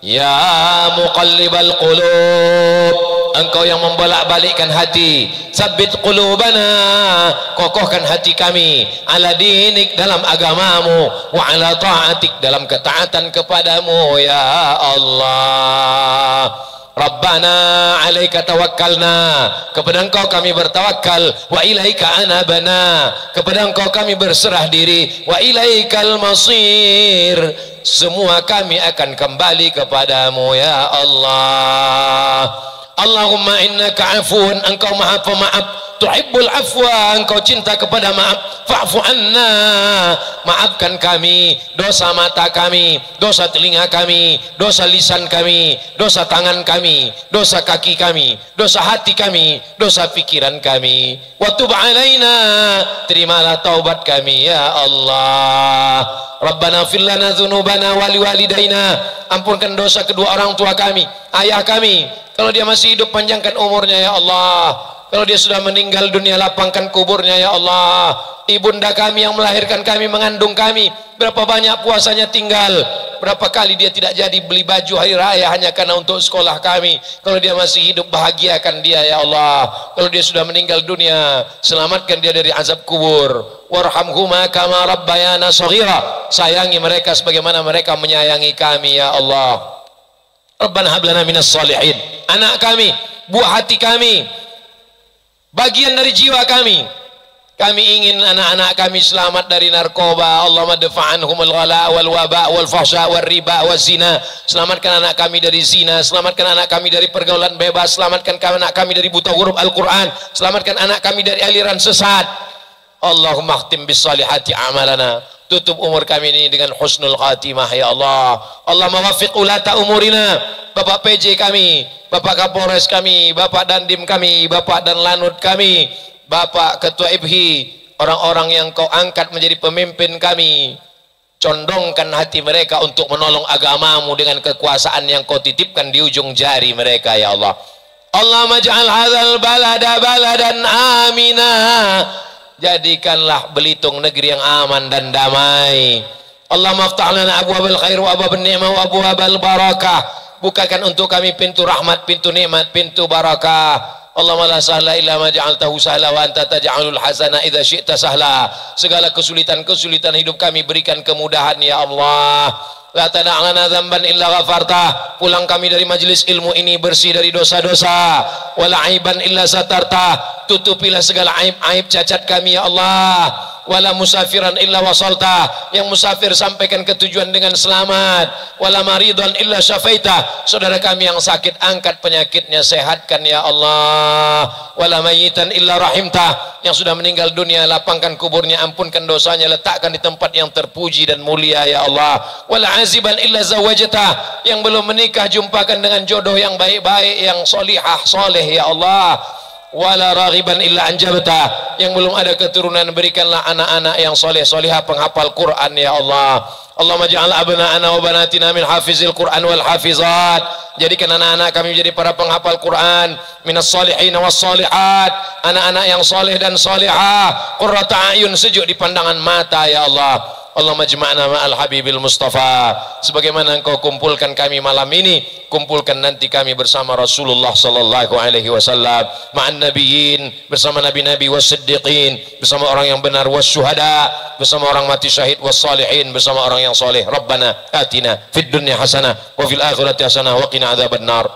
[SPEAKER 1] Ya muqallibal qulub, Engkau yang membolak-balikkan hati, sabbit qulubana, kokohkan hati kami, ala dinik, dalam agamamu, wa ala ta'atik, dalam ketaatan kepadamu ya Allah. Rabbana alaika tawakkalna, kepada Engkau kami bertawakal, wa ilaika anabana, kepada Engkau kami berserah diri, wa ilaikal masir, semua kami akan kembali kepadamu ya Allah. Allahumma innaka afuun, Engkau maha pemaaf, tuhibbul afwa, Engkau cinta kepada maaf, fa'fu anna, maafkan kami dosa mata kami, dosa telinga kami, dosa lisan kami, dosa tangan kami, dosa kaki kami, dosa hati kami, dosa pikiran kami. Wa tub alaina, terimalah taubat kami ya Allah. Rabbana fir lana dzunubana wa liwalidaina, ampunkan dosa kedua orang tua kami, ayah kami, kalau dia masih hidup panjangkan umurnya ya Allah. Kalau dia sudah meninggal dunia, lapangkan kuburnya ya Allah. Ibunda kami yang melahirkan kami, mengandung kami, berapa banyak puasanya tinggal, berapa kali dia tidak jadi beli baju hari raya hanya karena untuk sekolah kami. Kalau dia masih hidup, bahagiakan dia ya Allah. Kalau dia sudah meninggal dunia, selamatkan dia dari azab kubur. Warhamhuma kama rabbayana shaghira, sayangi mereka sebagaimana mereka menyayangi kami ya Allah. Rabbana hab lana minas shalihin, anak kami, buah hati kami, bagian dari jiwa kami. Kami ingin anak-anak kami selamat dari narkoba. Allahumma dafa'anhumul ghala wal waba wal fahsya wal riba wal zina. Selamatkan anak kami dari zina, selamatkan anak kami dari pergaulan bebas, selamatkan anak kami dari buta huruf Al-Quran, selamatkan anak kami dari aliran sesat. Allahumma khtim bis salihati amalana, tutup umur kami ini dengan husnul khatimah ya Allah. Allahumma waffiq ulata umurina, Bapak PJ kami, Bapak Kapolres kami, Bapak Dandim kami, Bapak dan Lanut kami, Bapak Ketua IBHI, orang-orang yang kau angkat menjadi pemimpin kami, condongkan hati mereka untuk menolong agamamu dengan kekuasaan yang kau titipkan di ujung jari mereka ya Allah. Allahumma ja'al hadzal balada baladan amina, jadikanlah Belitung negeri yang aman dan damai. Allahumma aftah lana abwabal khair wa abwabal ni'mah wa abwabal barakah, bukakan untuk kami pintu rahmat, pintu nikmat, pintu barakah. Allahumma la sahla illa ma ja'altahu sahla wa anta taj'alul hasana idza syi'ta sahla. Segala kesulitan-kesulitan hidup kami berikan kemudahan ya Allah. La tada' lana dzamban illa ghafartah, pulang kami dari majelis ilmu ini bersih dari dosa-dosa. Wala aiban illa satartah, tutupilah segala aib-aib cacat kami ya Allah. Wala musafiran illa wasalta, yang musafir sampaikan ke tujuan dengan selamat. Wala maridhan illa syafaita, saudara kami yang sakit angkat penyakitnya, sehatkan ya Allah. Wala mayitan illa rahimta, yang sudah meninggal dunia lapangkan kuburnya, ampunkan dosanya, letakkan di tempat yang terpuji dan mulia ya Allah. Wala aziban illa zawajta, yang belum menikah jumpakan dengan jodoh yang baik-baik, yang solihah soleh ya Allah. Wala raghiban illa anjabta, yang belum ada keturunan berikanlah anak-anak yang soleh solihah penghafal Quran ya Allah. Allahumma ja'al abna'ana wa banatina min hafizil Quran wal hafizat, jadikan anak-anak kami menjadi para penghafal Quran, minas solihin was solihat, anak-anak yang soleh dan solihah, qurrata ayun, sejuk di pandangan mata ya Allah. Allahumma jama'na ma'al habibil mustafa, sebagaimana engkau kumpulkan kami malam ini, kumpulkan nanti kami bersama Rasulullah sallallahu alaihi wasallam, ma'an nabiyyin, bersama nabi-nabi was siddiqin, bersama orang yang benar, was syuhada, bersama orang mati syahid, was salihin, bersama orang yang soleh. Rabbana atina fid dunya hasanah wa fil akhirati hasanah wa qina adzabannar.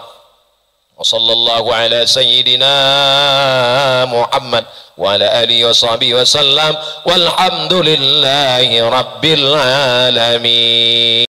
[SPEAKER 1] Wa sallallahu ala sayyidina Muhammad wa ala alihi wa sahbihi wa sallam, walhamdulillahi rabbil alamin.